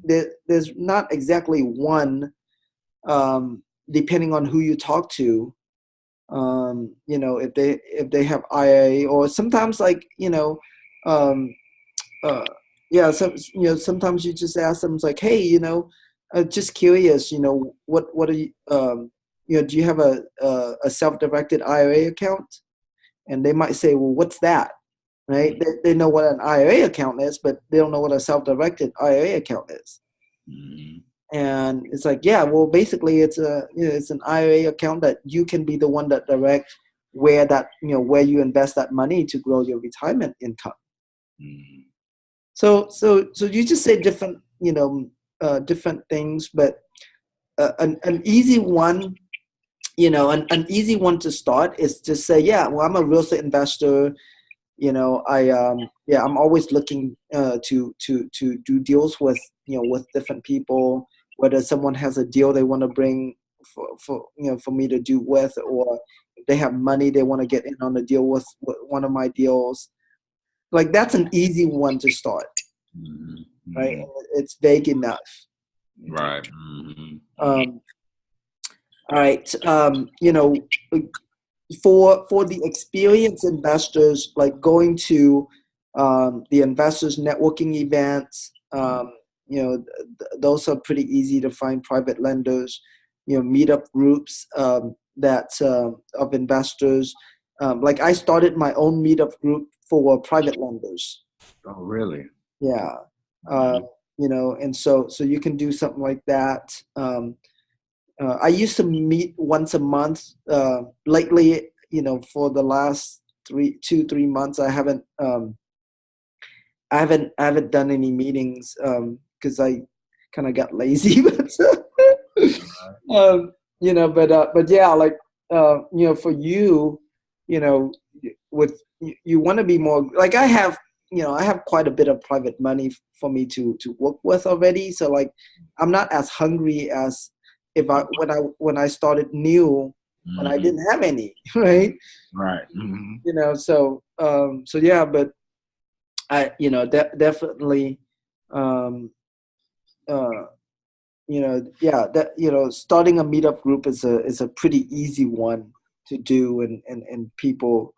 There's not exactly one, depending on who you talk to. If they have IA, or sometimes, like, um, yeah, sometimes you just ask them, it's like, hey, just curious, what are you, do you have a self-directed IRA account? And they might say, well, what's that? Right? They know what an IRA account is, but they don't know what a self-directed IRA account is. And it's like, yeah, well, basically it's an IRA account that you can be the one that directs where you invest that money to grow your retirement income. So you just say different, different things, but an easy one, an easy one to start is to say, yeah, well, I'm a real estate investor. I'm always looking to do deals with different people, whether someone has a deal they want to bring for me to do with, or if they have money they want to get in on the deal with one of my deals. Like, that's an easy one to start, right? And it's vague enough. Right. All right. For the experienced investors, like going to the investors networking events, those are pretty easy to find. Private lenders, meetup groups of investors. Like, I started my own meetup group for private lenders. Oh, really? Yeah. And so you can do something like that. I used to meet once a month. Lately, for the last 3 months, I haven't done any meetings because I kind of got lazy. But yeah, like, for you, with you want to be more like, I have quite a bit of private money for me to work with already. So, like, I'm not as hungry as when I started new, when I didn't have any, right? Right. Mm-hmm. You know, so yeah, but I, you know, definitely, um, uh, you know, yeah, that, you know, starting a meetup group is a pretty easy one to do, and people,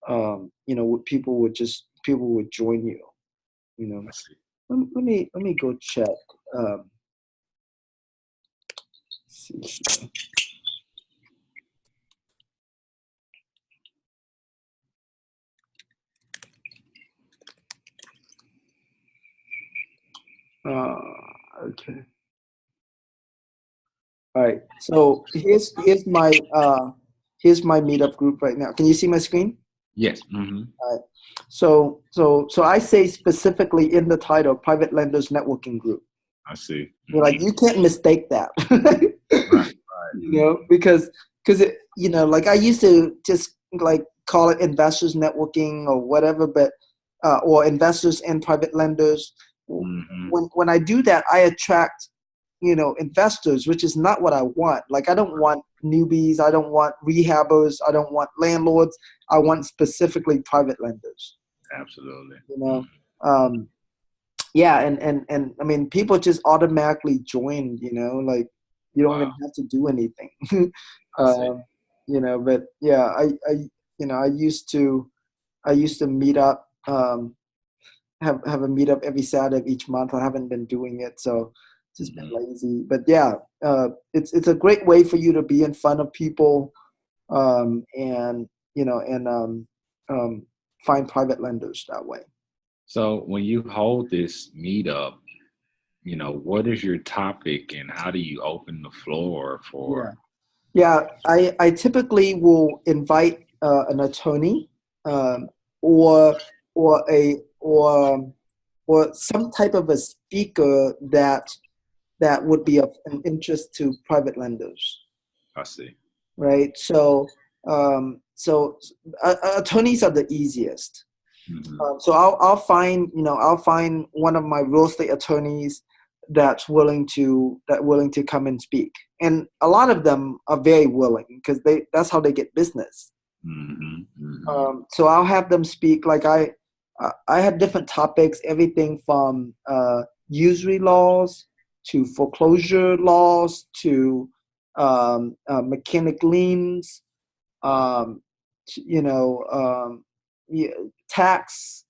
you know, people would join you, you know. I see. Let me go check. Um, see here. Okay. All right. So here's my meetup group right now. Can you see my screen? Yes. Mm-hmm. All right. So I say specifically in the title, Private Lenders Networking Group. I see. You're like, Mm-hmm. you can't mistake that. Right. Right. You know, because it, you know, like I used to just like call it investors networking or whatever, but or investors and private lenders. Mm-hmm. When I do that, I attract, you know, investors, which is not what I want. Like I don't want newbies, I don't want rehabbers, I don't want landlords. I want specifically private lenders. Absolutely. You know, yeah, and I mean, people just automatically join. You know, like you don't Wow. even have to do anything. I see. You know, but yeah, you know, I used to meet up, have a meetup every Saturday of each month. I haven't been doing it, so just been Mm-hmm. lazy. But yeah, it's a great way for you to be in front of people, and you know, and find private lenders that way. So when you hold this meetup, what is your topic and how do you open the floor Yeah. for? Yeah, I typically will invite an attorney, um, or or a or some type of a speaker that would be of an interest to private lenders, I see. right? So attorneys are the easiest. Mm-hmm. So I'll find one of my real estate attorneys that's willing to come and speak, and a lot of them are very willing because that's how they get business. Mm-hmm. Mm-hmm. So I'll have them speak. Like I had different topics, everything from usury laws to foreclosure laws to mechanic liens, you know, yeah, tax,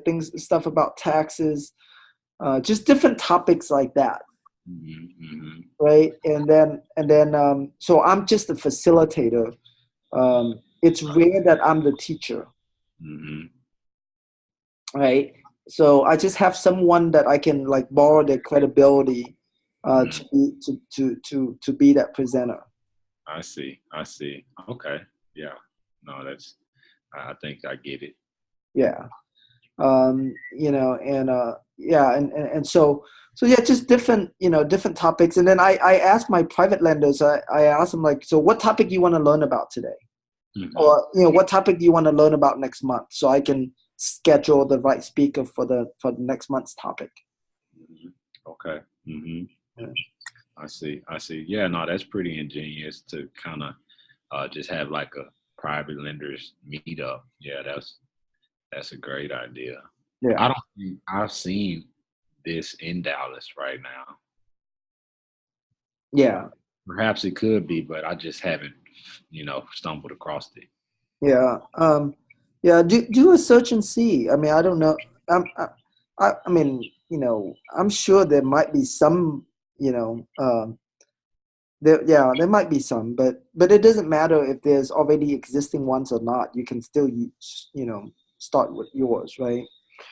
things, stuff about taxes, just different topics like that, Mm-hmm. right? And then, so I'm just a facilitator. It's rare that I'm the teacher, Mm-hmm. right? So I just have someone that I can like borrow their credibility Mm-hmm. to be that presenter. I see. I see. Okay. Yeah. No, I think I get it. Yeah. And yeah, and so yeah, just different topics. And then I ask my private lenders, I ask them like, so what topic do you want to learn about today, Mm-hmm. or what topic do you want to learn about next month, so I can schedule the right speaker for the next month's topic. Mm-hmm. Okay. Mm-hmm. Yeah. I see. I see. Yeah, no, that's pretty ingenious to kind of just have like a private lenders meetup. Yeah, that's a great idea. Yeah. I don't think I've seen this in Dallas right now. Yeah. Perhaps it could be, but I just haven't, stumbled across it. Yeah. Yeah. Do a search and see. I mean, I don't know. I mean, I'm sure there might be some, you know, there might be some, but it doesn't matter if there's already existing ones or not. You can still start with yours, right?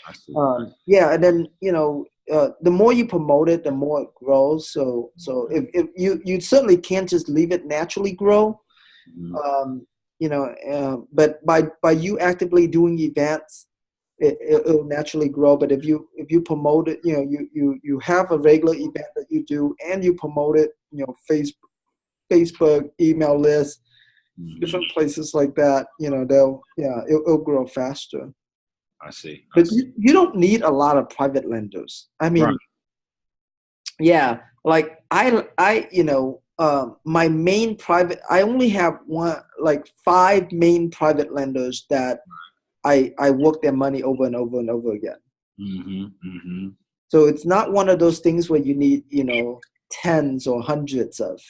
I see. Yeah, and then the more you promote it, the more it grows. So Mhm. if you certainly can't just leave it naturally grow, Mhm. but by you actively doing events, it'll naturally grow. But if you promote it, you have a regular event that you do and you promote it, Facebook, email list, Mhm. different places like that, it'll grow faster. I see. I But see. you don't need a lot of private lenders. I Right. mean, yeah, like I my main private, I only have five main private lenders that I work their money over and over and over again. Mm-hmm. Mm-hmm. So it's not one of those things where you need, tens or hundreds of.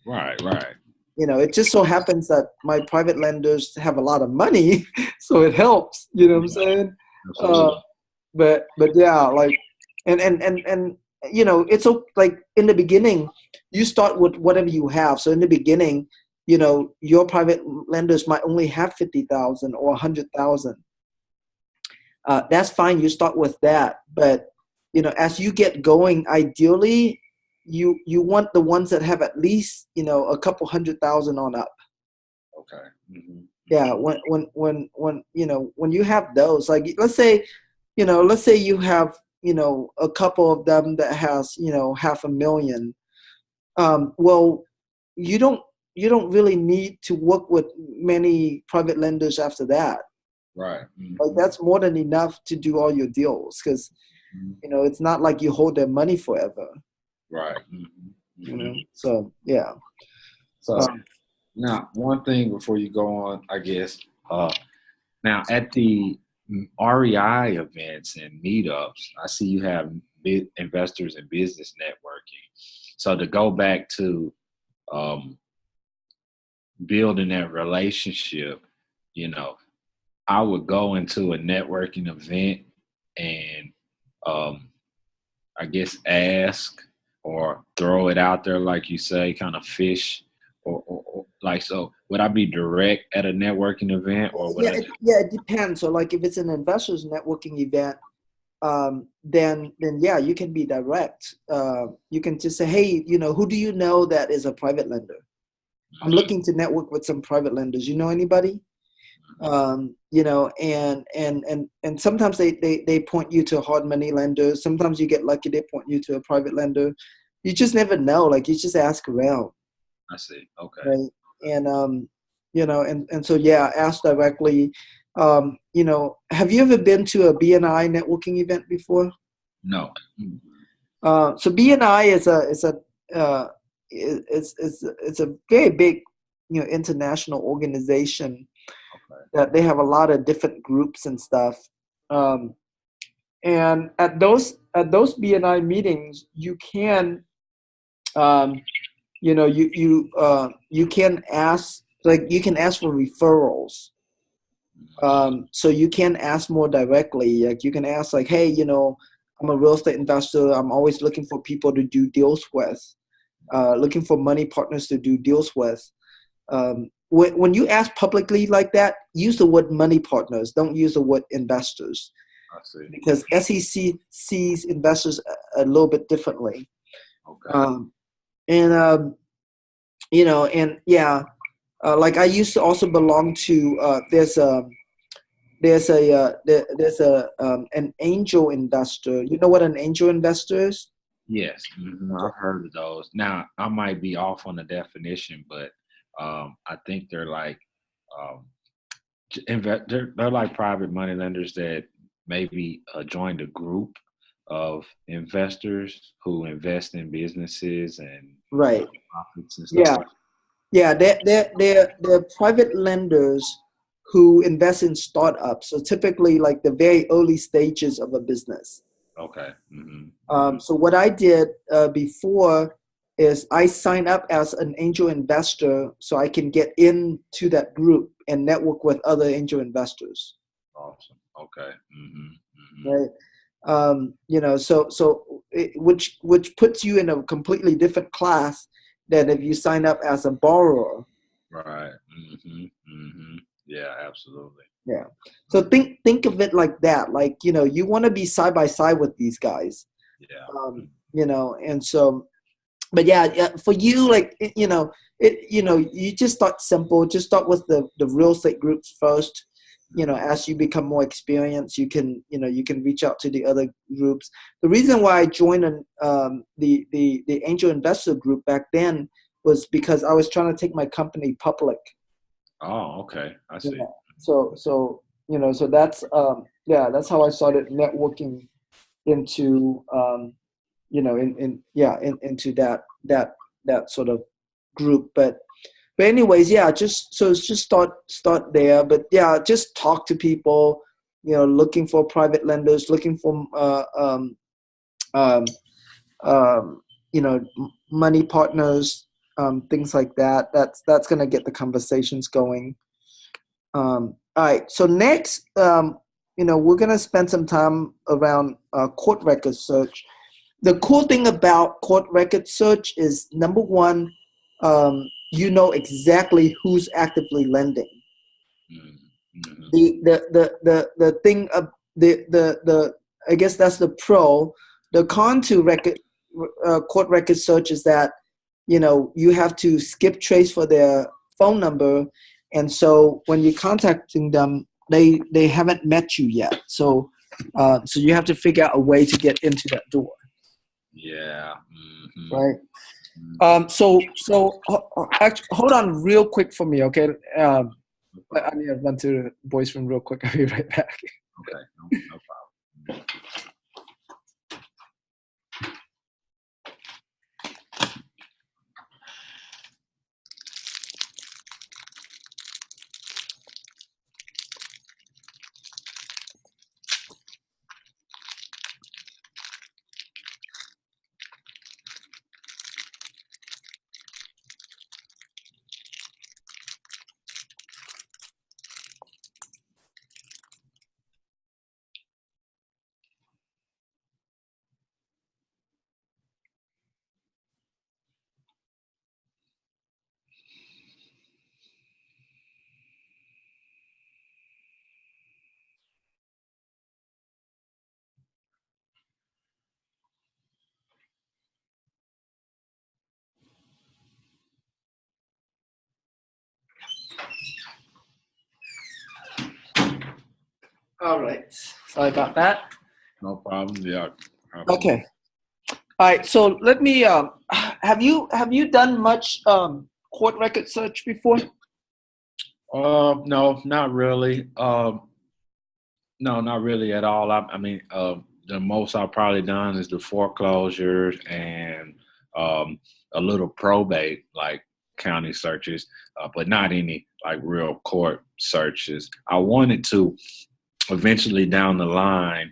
Right, right. It just so happens that my private lenders have a lot of money, so it helps. You know what I'm saying? Absolutely. But yeah, like, and it's like in the beginning, you start with whatever you have. So in the beginning, your private lenders might only have 50,000 or 100,000. That's fine. You start with that, but as you get going, ideally, you want the ones that have at least a couple 100,000 on up. Okay. Mm-hmm. Yeah. When you have those, like let's say you have a couple of them that has 500,000. Well, you don't really need to work with many private lenders after that. Right. Mm-hmm. Like that's more than enough to do all your deals, because it's not like you hold their money forever. Right. Mm-hmm. Mm-hmm. So yeah. So now, one thing before you go on, I guess. Now at the REI events and meetups, I see you have investors and business networking. So to go back to building that relationship, I would go into a networking event and I guess ask or throw it out there, like you say, kind of fish or like, so would I be direct at a networking event or would it depends. So like if it's an investors networking event, then yeah, you can be direct. You can just say, hey, who do you know that is a private lender? I'm looking to network with some private lenders. You know anybody? And sometimes they point you to hard money lenders. Sometimes you get lucky, they point you to a private lender. You just never know. Like you just ask around. I see. Okay. Right? And and so yeah, ask directly. Have you ever been to a BNI networking event before? No. So BNI it's a very big international organization. Okay. That they have a lot of different groups and stuff. And at those BNI meetings, you can you can ask, like, you can ask for referrals. So you can ask more directly. Like you can ask, like, hey, I'm a real estate investor. I'm always looking for people to do deals with, looking for money partners to do deals with. When you ask publicly like that, use the word money partners. Don't use the word investors. I see. Because SEC sees investors a little bit differently. Okay. And yeah, like I used to also belong to. There's an angel investor. You know what an angel investor is? Yes, I've heard of those. Now I might be off on the definition, but I think they're like um, they're like private money lenders that maybe joined a group of investors who invest in businesses and Right. profits and stuff Yeah. like Yeah. They're private lenders who invest in startups. So typically, like the very early stages of a business. that. Okay. Mm-hmm. So what I did before is I signed up as an angel investor so I can get into that group and network with other angel investors. Awesome. Okay. Right. Which puts you in a completely different class than if you sign up as a borrower. Right. Yeah, absolutely. Yeah. So think of it like that. Like, you want to be side by side with these guys. Yeah. And so, but yeah, for you, like, you just start simple. Just start with the real estate groups first. As you become more experienced, you can reach out to the other groups. The reason why I joined the angel investor group back then was because I was trying to take my company public. Oh, okay. I see. Yeah. So that's how I started networking into into that sort of group. But anyways, yeah, just start there. But yeah, just talk to people. Looking for private lenders, looking for um, money partners, things like that. That's gonna get the conversations going. All right. So next, we're gonna spend some time around court record search. The cool thing about court record search is, number one, you know exactly who's actively lending. Mm-hmm. The thing the I guess that's the pro. The con to court record search is that you have to skip trace for their phone number, and so when you're contacting them, they haven't met you yet. So you have to figure out a way to get into that door. Yeah. Mm-hmm. Right. Actually, hold on real quick for me, okay? I need to run to the boys' room real quick. I'll be right back. Okay, no problem. All right. Sorry about that. No problem. Yeah. Okay. All right. So let me. Have you done much court record search before? No, not really. No, not really at all. I mean, the most I've probably done is the foreclosures and a little probate, like county searches, but not any like real court searches. I wanted to eventually down the line.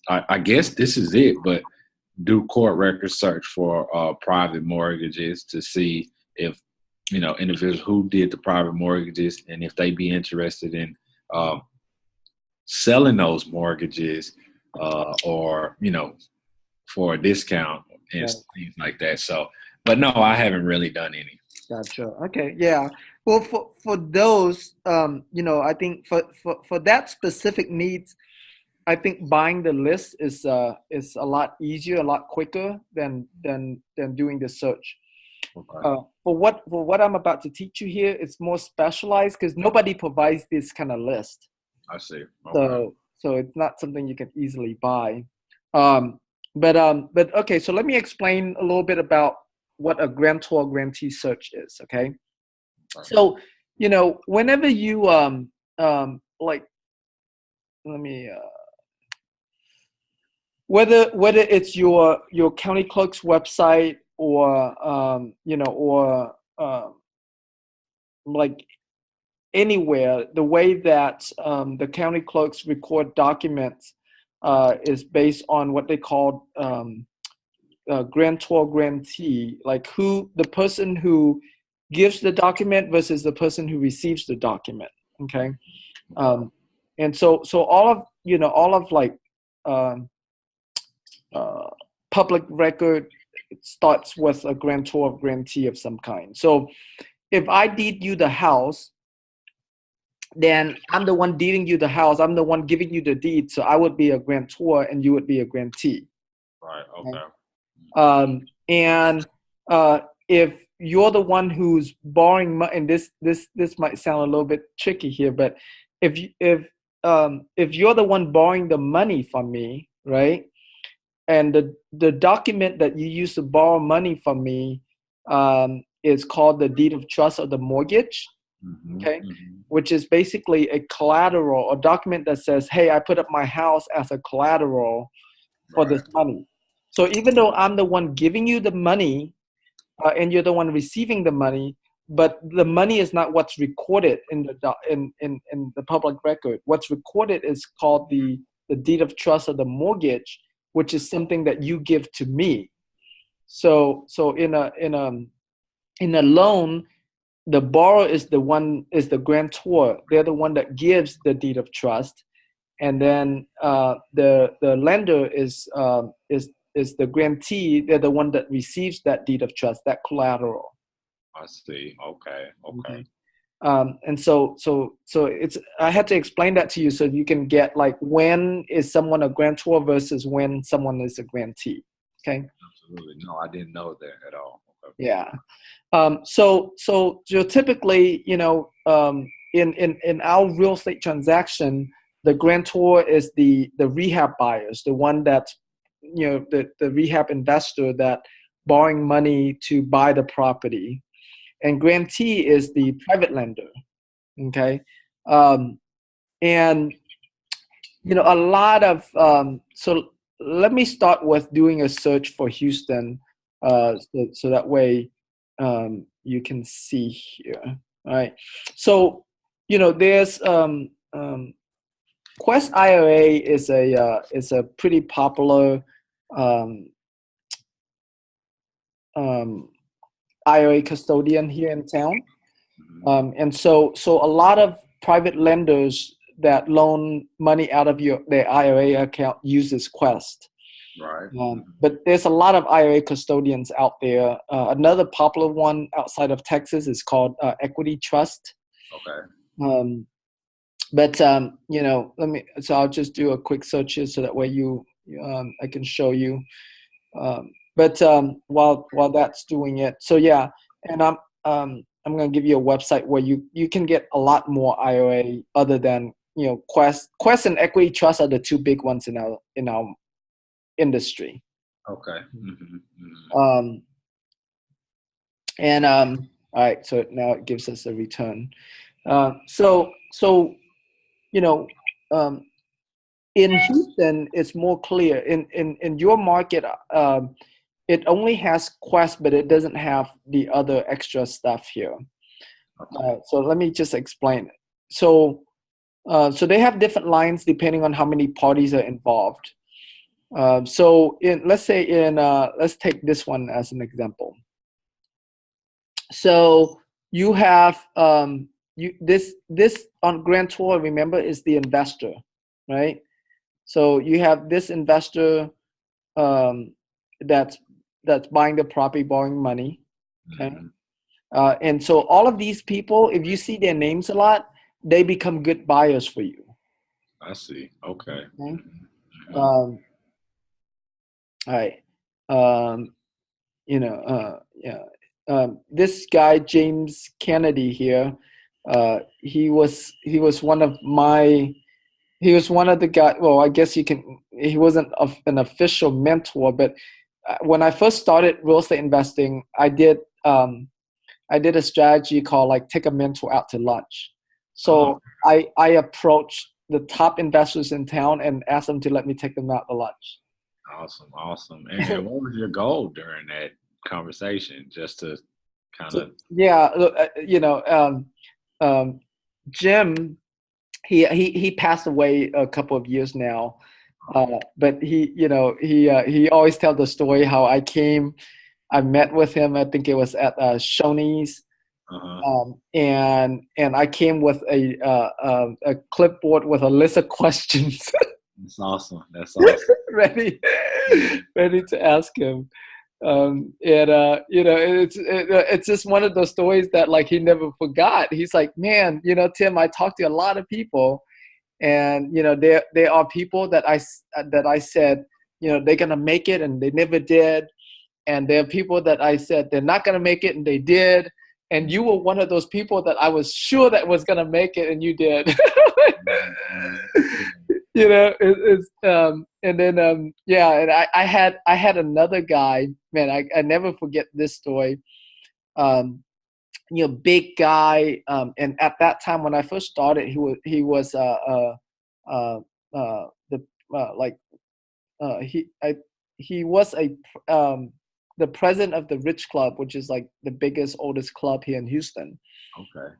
I guess this is it, but do court record search for private mortgages to see if individuals who did the private mortgages and if they be interested in selling those mortgages or for a discount and Right. things like that. So, but no, I haven't really done any. Gotcha. Okay. Yeah. Well, for those, I think for that specific needs, I think buying the list is a lot easier, a lot quicker than doing the search. Okay. For what I'm about to teach you here, it's more specialized because nobody provides this kind of list. I see. Okay. So it's not something you can easily buy. But okay. So let me explain a little bit about what a grantor grantee search is. Okay. So whenever you like, let me whether it's your county clerk's website or like anywhere, the way that the county clerks record documents is based on what they call grantor grantee, like who the person who gives the document versus the person who receives the document. Okay. And so all of like public record starts with a grantor of grantee of some kind. So if I deed you the house, then I'm the one deeding you the house. I'm the one giving you the deed. So I would be a grantor and you would be a grantee. Right. Okay. And if you're the one who's borrowing money, and this might sound a little bit tricky here, but if you're the one borrowing the money from me, right? And the document that you use to borrow money from me is called the deed of trust or the mortgage. Mm-hmm. Okay. Mm-hmm. Which is basically a collateral, a document that says, hey, I put up my house as a collateral for this money. So even though I'm the one giving you the money, and you're the one receiving the money, but the money is not what's recorded in the public record. What's recorded is called the deed of trust or the mortgage, which is something that you give to me. So in a loan, the borrower is the grantor. They're the one that gives the deed of trust, and then the lender is the grantee. They're the one that receives that deed of trust, that collateral. I see. Okay. Okay. And so it's, I had to explain that to you so you can get like when is someone a grantor versus when someone is a grantee. Okay. Absolutely. No, I didn't know that at all. Okay. Yeah. So typically, in our real estate transaction, the grantor is the rehab buyers, the one that's, the rehab investor that borrowing money to buy the property, and grantee is the private lender. Okay. And a lot of so let me start with doing a search for Houston, so that way you can see here. All right. So there's Quest IRA is a pretty popular IRA custodian here in town, and so a lot of private lenders that loan money out of their IRA account uses Quest. Right. But there's a lot of IRA custodians out there. Another popular one outside of Texas is called Equity Trust. Okay. But so I'll just do a quick search here so that way I can show you. But while that's doing it, so yeah, and I'm going to give you a website where you can get a lot more IRA other than Quest and Equity Trust are the two big ones in our industry. Okay. And all right, so now it gives us a return. So in Houston, it's more clear. In your market, it only has Quest, but it doesn't have the other extra stuff here. Okay. So let me just explain it. So they have different lines depending on how many parties are involved. So let's take this one as an example. So you have this on grantor, remember, is the investor, right? So you have this investor that's buying the property, borrowing money. Okay. And so all of these people, if you see their names a lot, they become good buyers for you. I see. Okay. All right. This guy James Kennedy here, he was one of the guys. Well, I guess he wasn't an official mentor, but when I first started real estate investing, I did a strategy called like take a mentor out to lunch. So I approached the top investors in town and asked them to let me take them out to lunch. Awesome. And what was your goal during that conversation? Just to kind of Jim, he passed away a couple of years now, but he always tells the story how I met with him. I think it was at Shoney's, and I came with a clipboard with a list of questions. That's awesome. ready to ask him. It's just one of those stories that like he never forgot. He's like, man, Tim, I talked to a lot of people, and there are people that I said, they're gonna make it and they never did, and there are people that I said they're not gonna make it and they did, and you were one of those people that I was sure that was gonna make it and you did. And I had another guy, man, I never forget this story. Big guy, and at that time when I first started, he was he was a the president of the Rich Club, which is like the biggest, oldest club here in Houston. Okay.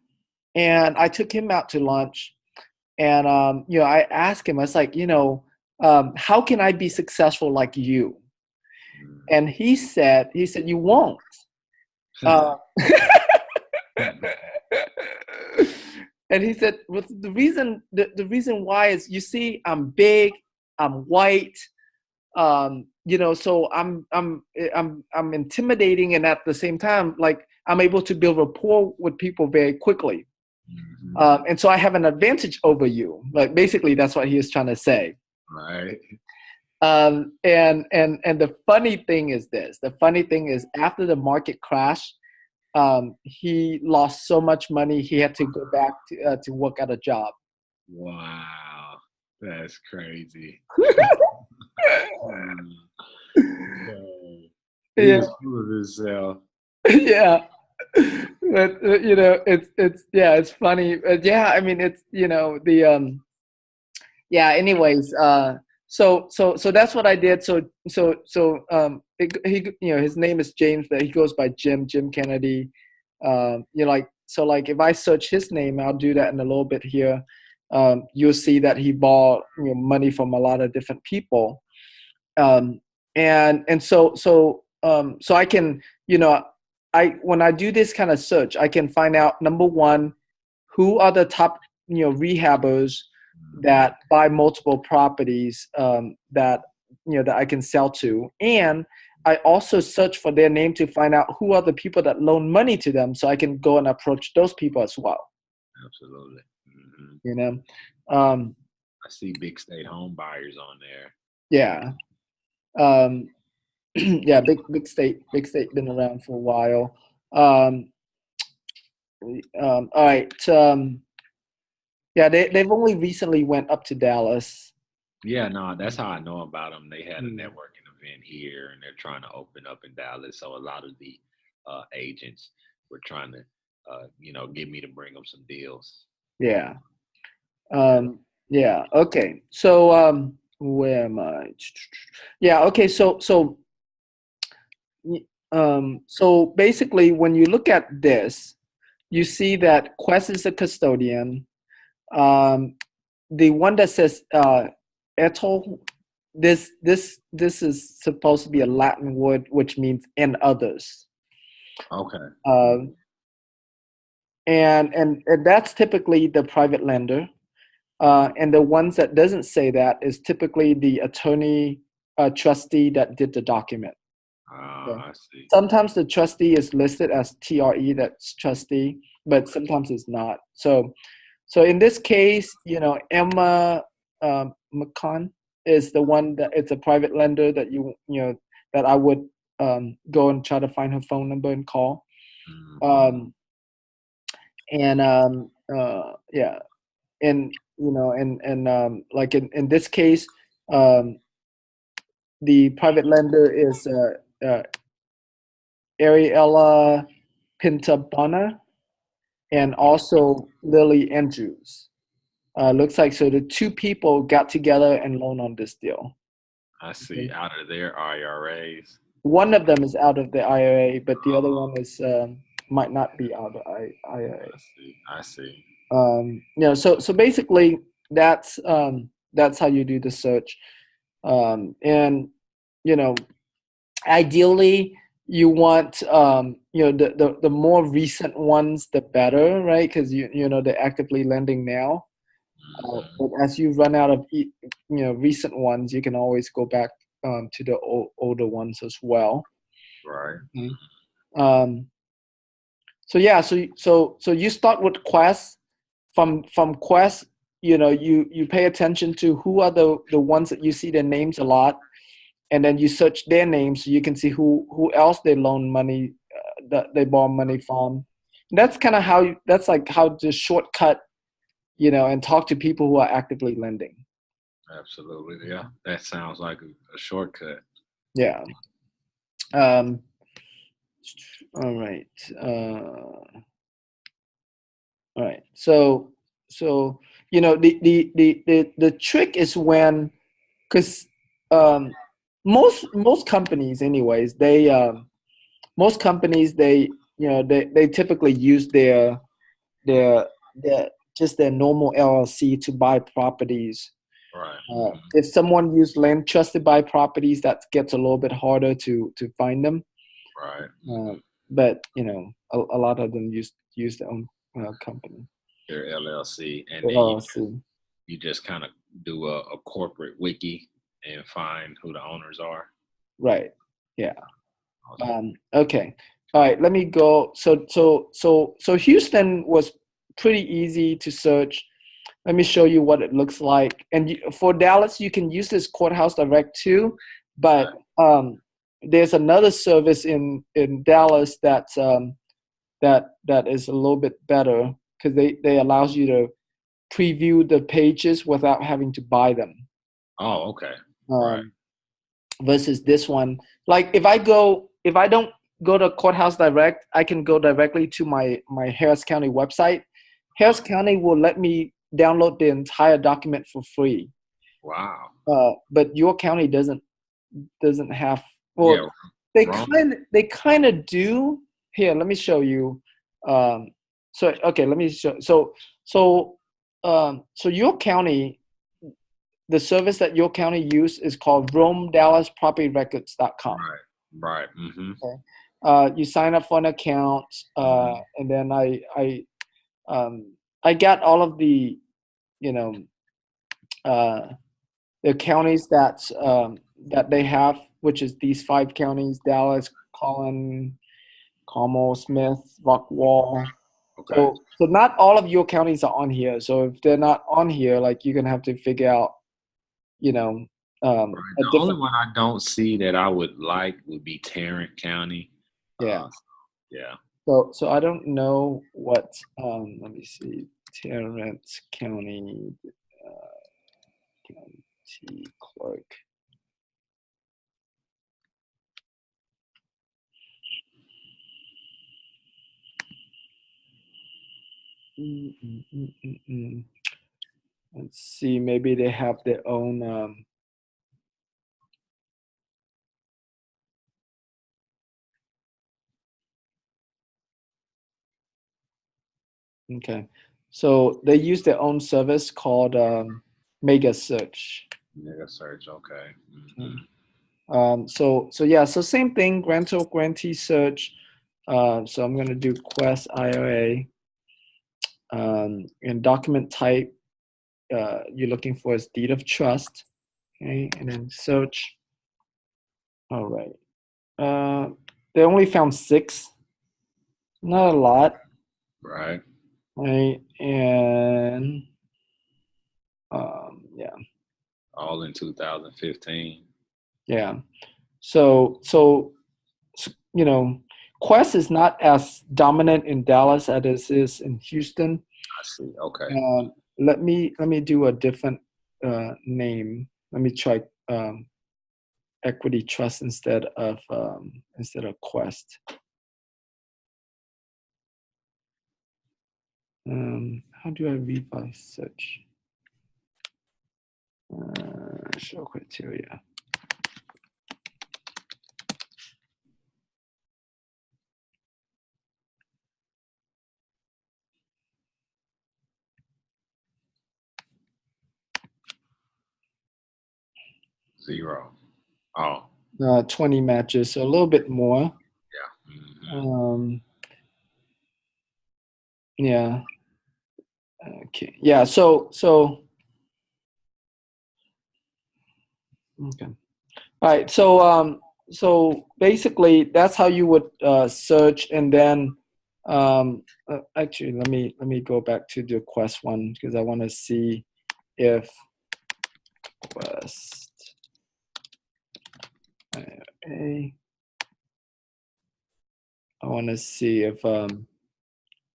And I took him out to lunch, and I asked him, I was like, how can I be successful like you? And he said, you won't. Uh, and he said, well, the reason why is, you see, I'm big, I'm white, so I'm intimidating, and at the same time, like, I'm able to build rapport with people very quickly. And so I have an advantage over you. Like, basically, that's what he is trying to say. Right. And the funny thing is this. The funny thing is, after the market crash, he lost so much money, he had to go back to work at a job. Wow, that's crazy. He was full of himself. Yeah. But, it's funny. Yeah, I mean, it's, anyways, so that's what I did. His name is James, but he goes by Jim Kennedy. Like if I search his name, I'll do that in a little bit here. You'll see that he borrowed money from a lot of different people. So I can, when I do this kind of search, I can find out, number one, who are the top, rehabbers that buy multiple properties, that I can sell to. And I also search for their name to find out who are the people that loan money to them, so I can go and approach those people as well. Absolutely. I see big state home buyers on there. Yeah. Yeah, big state been around for a while. All right. They've only recently went up to Dallas. Yeah, no, that's how I know about them. They had a networking event here, and they're trying to open up in Dallas. So a lot of the agents were trying to, get me to bring them some deals. Yeah. Yeah. Okay. So where am I? Yeah. Okay. So basically, when you look at this, you see that Quest is a custodian. The one that says Etol, this is supposed to be a Latin word which means "and others." Okay. And that's typically the private lender. And the ones that doesn't say that is typically the attorney trustee that did the document. Okay. I see. Sometimes the trustee is listed as TRE, that's trustee, but sometimes it's not. So in this case, Emma McCann is the one that it's a private lender that that I would go and try to find her phone number and call. Like in this case, the private lender is Ariella Pintabana and also Lily Andrews. Looks like so the two people got together and loaned on this deal. I see. Okay. Out of their IRAs. One of them is out of the IRA, but the other one is might not be out of IRA. I see. So basically that's how you do the search, and ideally you want the more recent ones the better, right? Because they're actively lending now. But as you run out of recent ones, you can always go back to the older ones as well. Right. So you start with Quest. From Quest, you pay attention to who are the ones that you see their names a lot, and then you search their names so you can see who else they loan money, that they borrow money from. And that's kind of how to shortcut, and talk to people who are actively lending. Absolutely, yeah. That sounds like a shortcut. Yeah. All right. All right. So the trick is when, because most companies anyways, they most companies, they typically use their just their normal LLC to buy properties. Right. If someone used land trust to buy properties, that gets a little bit harder to find them. Right. But a lot of them use their own company. Their LLC, and Their then LLC. you just kind of do a corporate wiki and find who the owners are. Right. Yeah. Okay. All right. Let me go. So Houston was pretty easy to search. Let me show you what it looks like. And for Dallas, you can use this Courthouse Direct too, but there's another service in Dallas that is a little bit better because they allows you to preview the pages without having to buy them. Oh, okay. Right. Versus this one, like if I don't go to Courthouse Direct, I can go directly to my Harris County website. Harris County will let me download the entire document for free. Wow. But your county doesn't have. Well, they kind of do. Here, let me show you. So okay, let me show. So your county, the service that your county use is called RomeDallasPropertyRecords.com. Right. Mm-hmm. Okay. You sign up for an account, and then I got all of the, the counties that they have, which is these 5 counties: Dallas, Collin, Carmel, Smith, Rockwall. Okay. So not all of your counties are on here. So if they're not on here, like you're gonna have to figure out, right. The only one I don't see that I would like would be Tarrant County. Yeah. Yeah. So I don't know what. Let me see. Tarrant County County Clerk. Let's see. Maybe they have their own. Okay, so they use their own service called Mega Search. Mega Search. Okay. Mm-hmm. So same thing. Grantor grantee search. So I'm gonna do Quest IRA. And document type you're looking for is deed of trust. Okay, and then search. All right. They only found 6. Not a lot. Right. Right. And yeah. All in 2015. Yeah. So Quest is not as dominant in Dallas as it is in Houston. I see. Okay. Let me do a different name. Let me try Equity Trust instead of Quest. How do I revise search? Show criteria. Zero. Oh. 20 matches, so a little bit more. Yeah. Mm-hmm. Yeah. Okay. Yeah. So. Okay. All right. So basically, that's how you would search, and then actually, let me go back to the Quest one because I want to see if Quest. I want to see if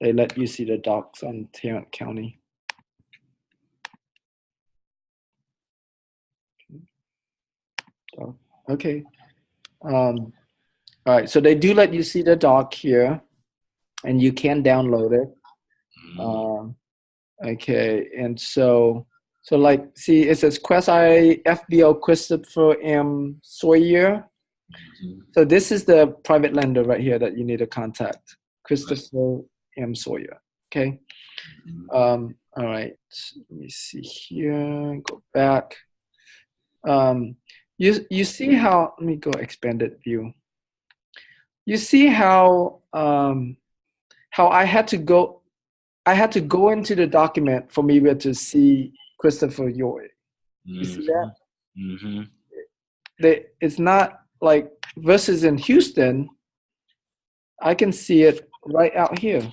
they let you see the docs on Tarrant County. Okay. All right. So they do let you see the doc here, and you can download it. Okay. And so like, see, it says Quest IRA FBO Christopher M. Sawyer. Mhm. So this is the private lender right here that you need to contact, Christopher M. Sawyer. Okay. Mhm. All right. Let me see here. Go back. You see how? Let me go expanded view. You see how I had to go into the document for me to see Christopher Yoy. You see that? Mhm. Mhm. It's not like versus in Houston. I can see it right out here.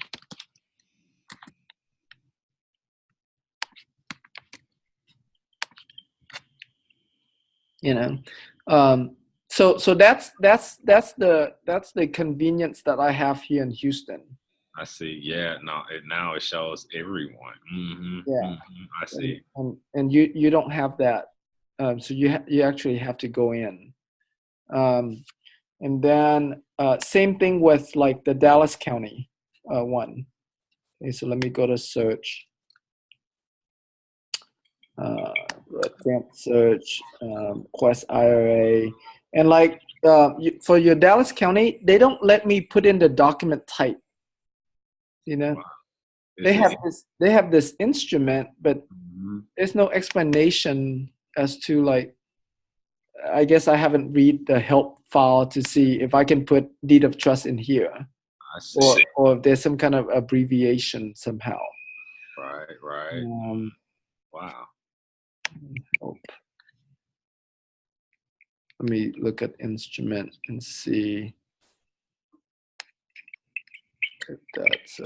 You know, so that's the convenience that I have here in Houston. I see. Yeah. No. Now it shows everyone. Yeah, I see. and you don't have that, so you actually have to go in, and then same thing with like the Dallas County one. Okay, so let me go to search. uh, Advanced search, Quest IRA, and like for your Dallas County, they don't let me put in the document type. You know, Wow. Is it? they have this instrument, but Mhm. there's no explanation as to like. I guess I haven't read the help file to see if I can put deed of trust in here, I see. or if there's some kind of abbreviation somehow. Right. Right. Um, Wow. help. Let me look at instrument and see if that's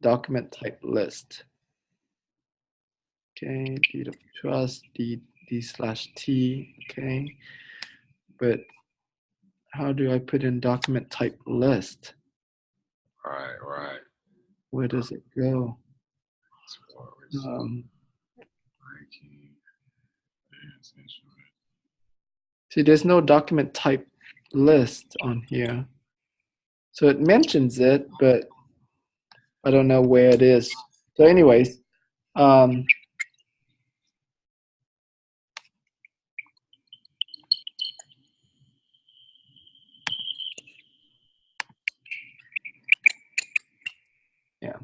document type list. Okay, deed of trust, D/T. Okay, but how do I put in document type list? Right. Right. Where does it go? Explorers. Um, Ranking. Advanced instrument. see, there's no document type list on here. So it mentions it, but I don't know where it is. So, anyways, um, yeah.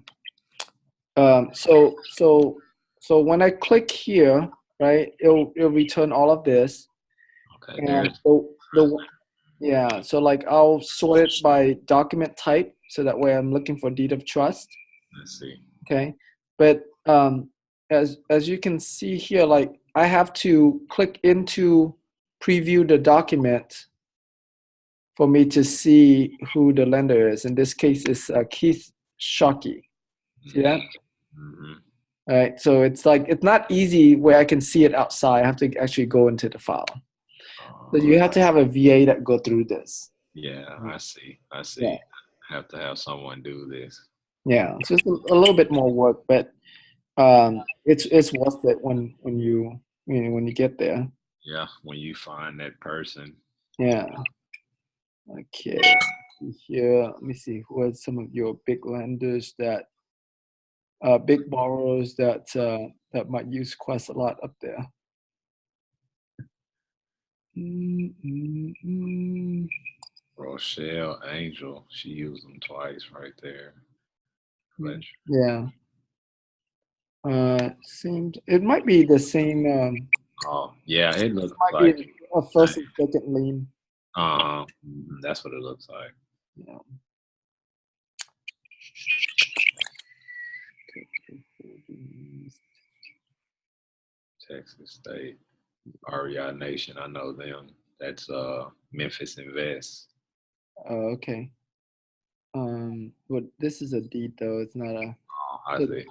So when I click here, right, it'll return all of this, Okay. and There's. the yeah. So like I'll sort it by document type, so that way I'm looking for deed of trust. Let's see. Okay, but as you can see here, like I have to click into preview the document for me to see who the lender is. In this case, it's Keith Shockey. See that? Mm-hmm. All right, so it's like it's not easy where I can see it outside. I have to actually go into the file. So you have to have a VA that go through this. Yeah, I see. I Yeah, see. Have to have someone do this. yeah. It's just a little bit more work, but it's worth it when you get there. Yeah, when you find that person. Yeah. Okay. Here, let me see. Who are some of your big lenders that big borrowers that might use Quest a lot up there? Mm, mm, mm. Rochelle Angel, she used them twice right there. Fletcher. Yeah. Seemed it might be the same. Oh, yeah, it looks Might like. be a first and second lien. That's what it looks like. Yeah. Texas State, REI Nation. I know them. That's Memphis Invest. Okay. But this is a deed though. It's not a. Oh, I So see.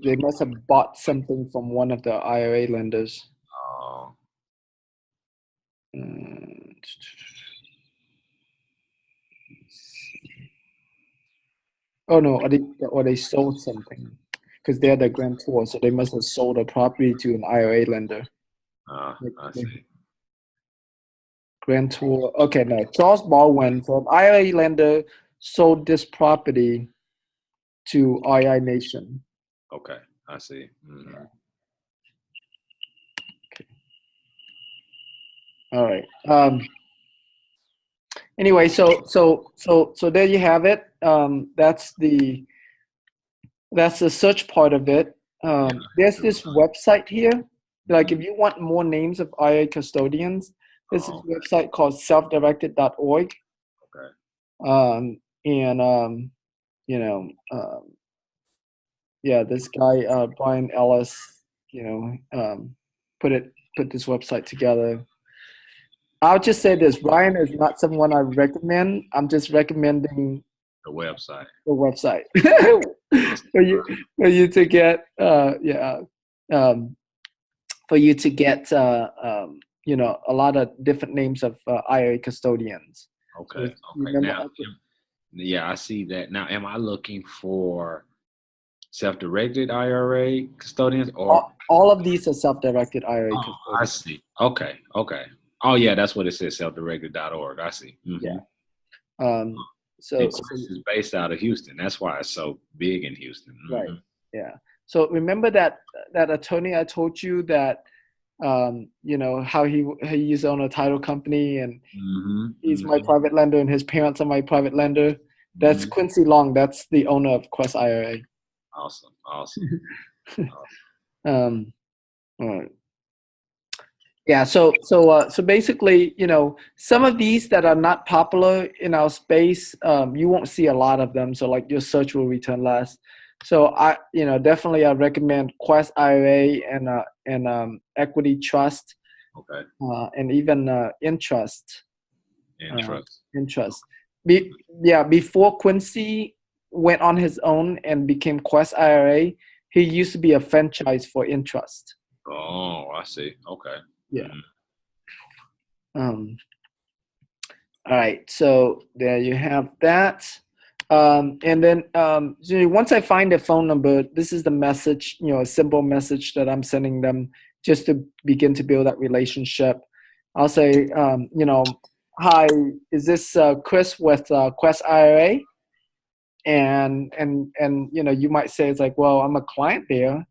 they must have bought something from one of the IRA lenders. Oh, Uh, oh no, or they sold something because they're the grantor, so they must have sold a property to an IRA lender. I see. Grantor. Okay, no. Charles Baldwin, so an IRA lender sold this property to REI Nation. Okay, I see. Mm-hmm. Okay. All right. Anyway, so there you have it. That's the search part of it. Yeah. There's this website here. Like if you want more names of IRA custodians, this is Oh, a website called selfdirected.org. okay. And you know, yeah, this guy Brian Ellis, put this website together. I'll just say this: Brian is not someone I recommend. I'm just recommending The website. the website for you to get um, for you to get a lot of different names of IRA custodians. So Okay. you Okay. remember, Now, yeah, I see that. Now, am I looking for self-directed IRA custodians or? all of these are self-directed IRA Oh, I custodians. see. Okay. Okay. Oh, yeah, that's what it says, self-directed.org. I see. Yeah. And So Quest is based out of Houston. That's why it's so big in Houston. right. Yeah. So remember that attorney I told you that how he used to own a title company and he's my private lender and his parents are my private lender. That's Quincy Long. That's the owner of Quest IRA. Awesome. All right. Yeah. So basically, some of these that are not popular in our space, you won't see a lot of them. So like your search will return less. So definitely I recommend Quest IRA and Equity Trust. Okay. And even Intrust. Interest. Before Quincy went on his own and became Quest IRA, he used to be a franchise for Intrust. Oh, I see. Okay. Yeah. All right. So there you have that. And then once I find a phone number, this is the message, a simple message that I'm sending them just to begin to build that relationship. I'll say, hi, is this Chris with Quest IRA? And you might say it's like, well, I'm a client there.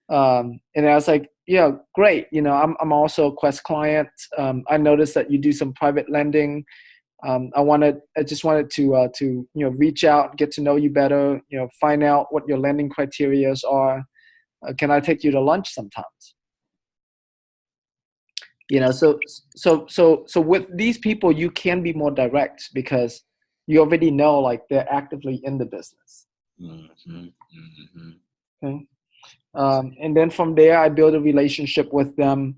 And I was like, yeah, great. I'm also a Quest client. I noticed that you do some private lending. I just wanted to reach out, get to know you better, find out what your lending criteria are. Can I take you to lunch sometimes? So with these people, you can be more direct because you already know, like, they're actively in the business. Okay. And then from there, I build a relationship with them.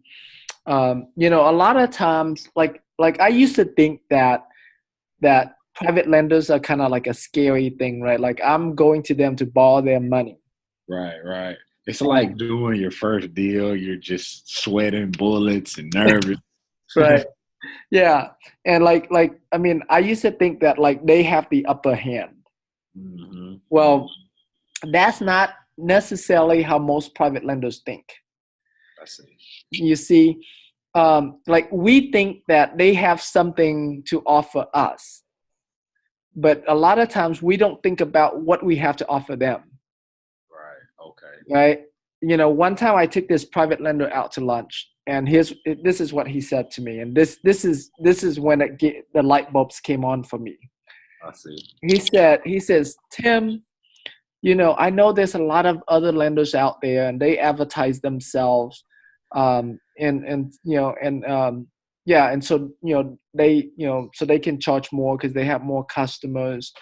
A lot of times, like I used to think that private lenders are kind of like a scary thing, right? Like I'm going to them to borrow their money. Right. It's like doing your first deal. You're just sweating bullets and nervous. Right. Yeah. And I used to think that like they have the upper hand. Well, that's not necessarily how most private lenders think. I see. You see, like we think that they have something to offer us, but a lot of times we don't think about what we have to offer them. Right. Okay. Right. One time I took this private lender out to lunch, and this is what he said to me, and this is when the light bulbs came on for me. I see. He says, Tim, I know there's a lot of other lenders out there, and they advertise themselves, and so so they can charge more because they have more customers.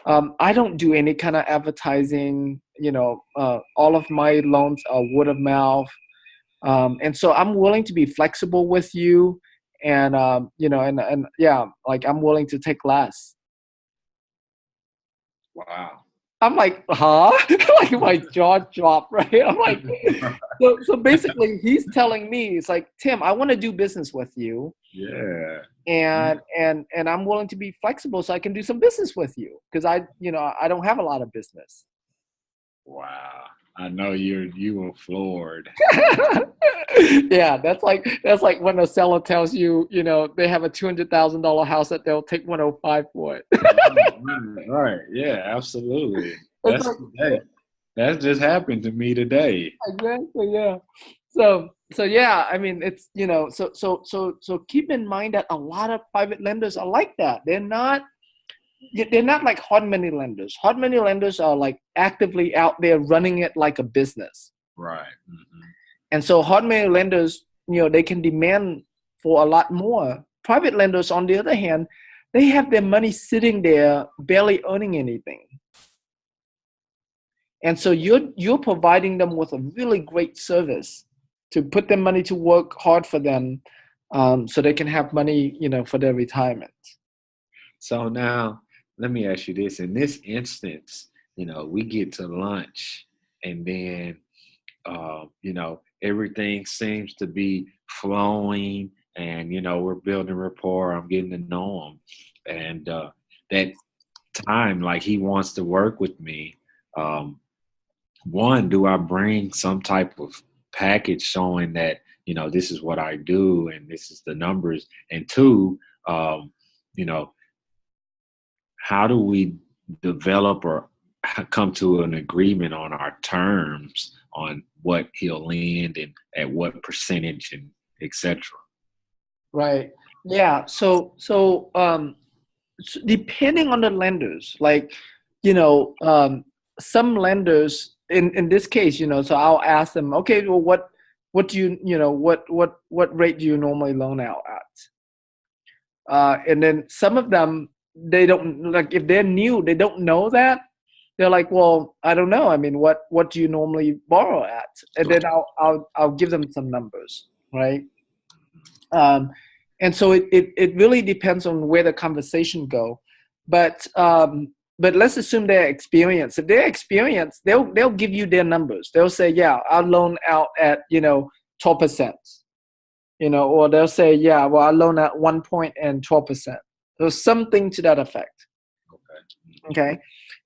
I don't do any kind of advertising. All of my loans are word of mouth, and so I'm willing to be flexible with you, and I'm willing to take less. Wow. I'm like, huh? Like my jaw dropped, right? I'm like, so basically he's telling me, it's like, Tim, I want to do business with you. Yeah. And I'm willing to be flexible so I can do some business with you. Because I don't have a lot of business. Wow. I know you were floored. Yeah, that's like when a seller tells you, they have a $200,000 house that they'll take 105 for it. Right. Yeah, absolutely. That's That just happened to me today. Exactly. Yeah. So So yeah, I mean, it's, so keep in mind that a lot of private lenders are like that. They're not like hard money lenders. Hard money lenders are like actively out there running it like a business. Right. Mm-hmm. And so hard money lenders, they can demand for a lot more. Private lenders, on the other hand, they have their money sitting there barely earning anything. And so you're providing them with a really great service to put their money to work hard for them, so they can have money, for their retirement. So now let me ask you this. In this instance, we get to lunch and then, everything seems to be flowing and, we're building rapport. I'm getting to know him. And that time, like he wants to work with me. One, do I bring some type of package showing that, this is what I do and this is the numbers? And two, you know, how do we develop or come to an agreement on our terms on what he'll lend and at what percentage and etc. Right. Yeah. So depending on the lenders, like, some lenders in this case, so I'll ask them, okay, well, what do what rate do you normally loan out at? And then some of them, they don't, like, if they're new, they don't know that. They're like, well, I don't know. I mean, what do you normally borrow at? And then I'll give them some numbers, right? And so it really depends on where the conversation go. But let's assume they're experienced. If they're experienced, they'll give you their numbers. They'll say, yeah, I'll loan out at 12%. Or they'll say, yeah, well, I'll loan at 1.12%. So something to that effect. Okay.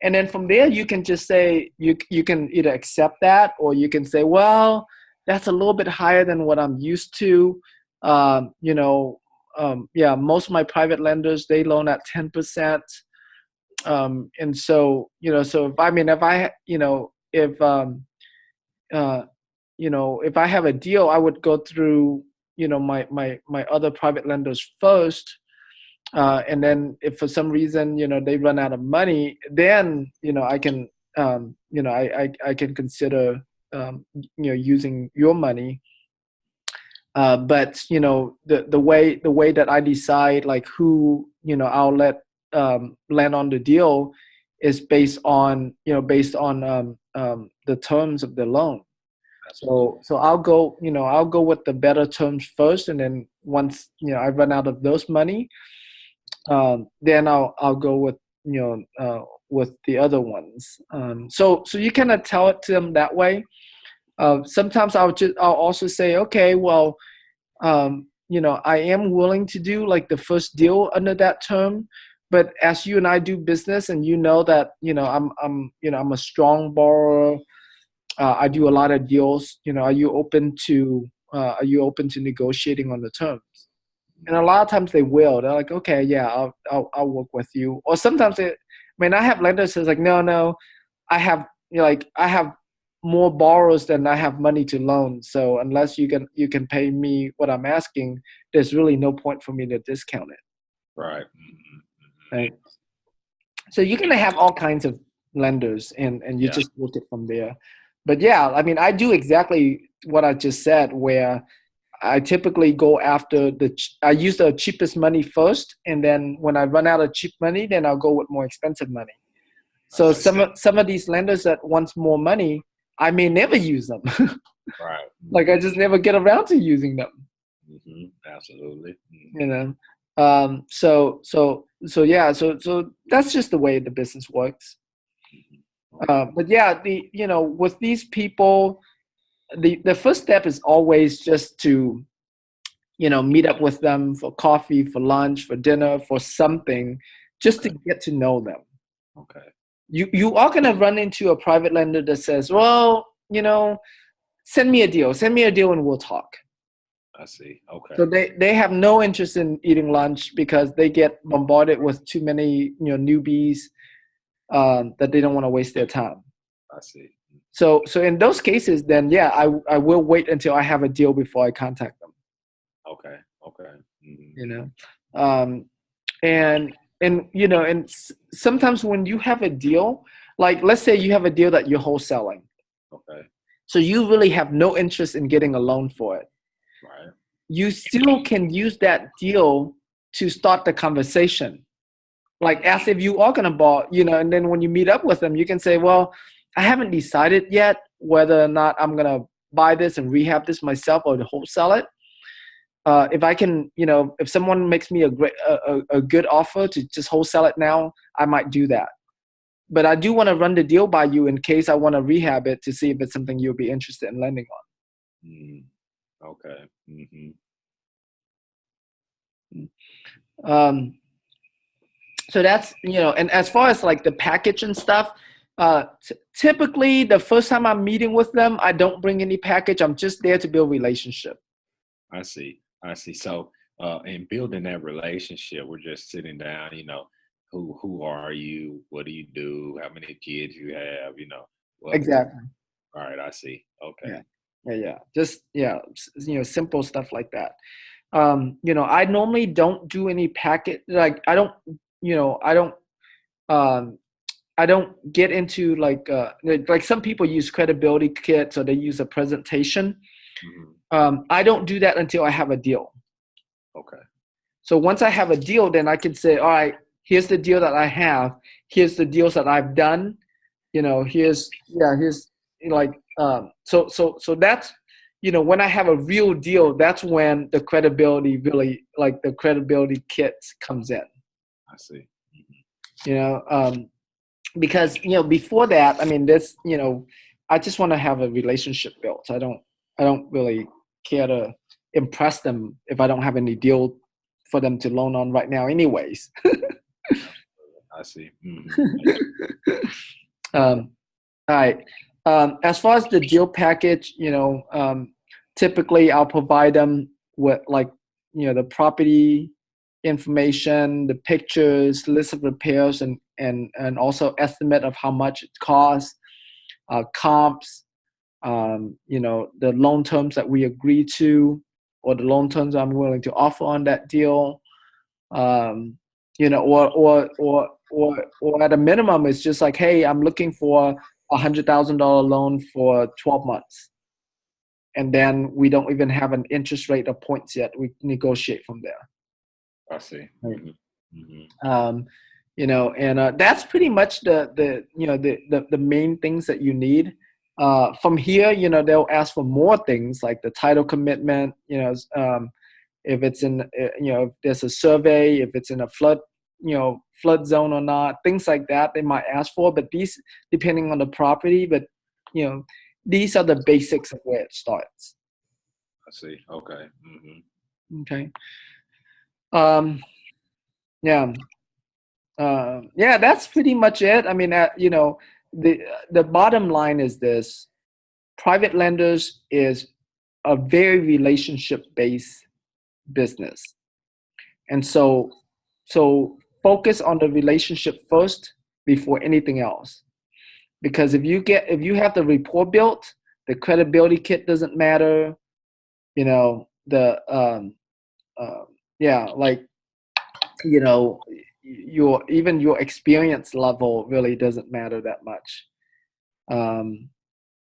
And then from there, you can just say, you can either accept that, or you can say, well, that's a little bit higher than what I'm used to. Yeah, most of my private lenders, they loan at 10%. And so, so if I have a deal, I would go through, my other private lenders first. And then if for some reason, they run out of money, then, I can, I can consider, using your money. But the way that I decide, like, who I'll let land on the deal is based on the terms of the loan. So I'll go with the better terms first, and then once I run out of those money, then I'll go with with the other ones. So you kind of tell it to them that way. Sometimes I'll also say, okay, well, I am willing to do like the first deal under that term, but as you and I do business, and that I'm a strong borrower, I do a lot of deals. Are you open to negotiating on the terms? And a lot of times they will. They're like, okay, yeah, I'll work with you. Or sometimes I have lenders who's like, no, I have more borrowers than I have money to loan. So unless you can pay me what I'm asking, there's really no point for me to discount it. Right. Right. So you're gonna have all kinds of lenders, and you just look it from there. But yeah, I mean, I do exactly what I just said, where I typically go after I use the cheapest money first, and then when I run out of cheap money, then I'll go with more expensive money. So some of these lenders that wants more money, I may never use them. Right. Like, I just never get around to using them. Mm-hmm. Absolutely. Mm-hmm. So yeah, so that's just the way the business works. But yeah, with these people, the first step is always just to, meet up with them for coffee, for lunch, for dinner, for something, just to get to know them. Okay. You are going to run into a private lender that says, well, send me a deal and we'll talk. I see. Okay. So they have no interest in eating lunch because they get bombarded with too many, newbies, that they don't want to waste their time. I see. So in those cases, then yeah, I will wait until I have a deal before I contact them. Okay. Okay. Mm-hmm. You know, um, and sometimes when you have a deal, like let's say you have a deal that you're wholesaling, Okay. so you really have no interest in getting a loan for it. Right. You still can use that deal to start the conversation. Like as if you are gonna buy, and then when you meet up with them, you can say, well, I haven't decided yet whether or not I'm gonna buy this and rehab this myself or to wholesale it. If I can, if someone makes me a good offer to just wholesale it now, I might do that. But I do want to run the deal by you in case I want to rehab it to see if it's something you'll be interested in lending on. Mm. Okay. Mm-hmm. Um, so that's, and as far as like the package and stuff, typically the first time I'm meeting with them, I don't bring any package. I'm just there to build relationship. I see. So, in building that relationship, we're just sitting down. Who are you? What do you do? How many kids you have? What? Exactly. All right. I see. Okay. Yeah. Just, simple stuff like that. I normally don't do any packet. Like um, I don't get into like some people use credibility kits or they use a presentation. Mm-hmm. I don't do that until I have a deal. Okay. So once I have a deal, then I can say, all right, here's the deal that I have. Here's the deals that I've done. Here's like, so that's, when I have a real deal, that's when the credibility really, like the credibility kit comes in. I see. Because, before that, I mean, I just want to have a relationship built. I don't really care to impress them if I don't have any deal for them to loan on right now anyways. I see. Mm-hmm. All right. As far as the deal package, typically I'll provide them with the property information, the pictures, list of repairs, and also estimate of how much it costs, comps, the loan terms that we agree to, or the loan terms I'm willing to offer on that deal. Or at a minimum, it's just like, hey, I'm looking for $100,000 loan for 12 months. And then we don't even have an interest rate or points yet. We negotiate from there. I see. Mm-hmm. And that's pretty much the main things that you need. From here, they'll ask for more things like the title commitment, if it's in, if there's a survey, if it's in a flood zone or not, things like that they might ask for. But these, depending on the property, but these are the basics of where it starts. I see. Okay. Mm-hmm. Okay. Yeah, that's pretty much it. I mean, the bottom line is this: private lenders is a very relationship-based business, and so focus on the relationship first before anything else. Because if you have the rapport built, the credibility kit doesn't matter. Your experience level really doesn't matter that much.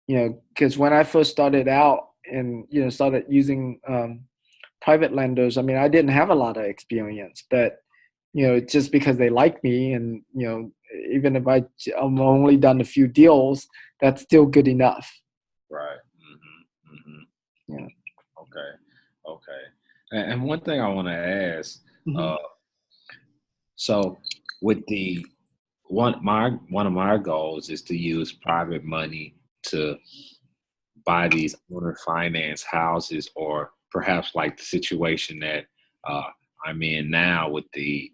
Because when I first started out and started using private lenders, I mean, I didn't have a lot of experience, but just because they like me, and even if I'm only done a few deals, that's still good enough. Right. Mm-hmm. Mm-hmm. Yeah. Okay. And one thing I want to ask, Mm-hmm. So with one of my goals is to use private money to buy these owner finance houses, or perhaps like the situation that I'm in now with the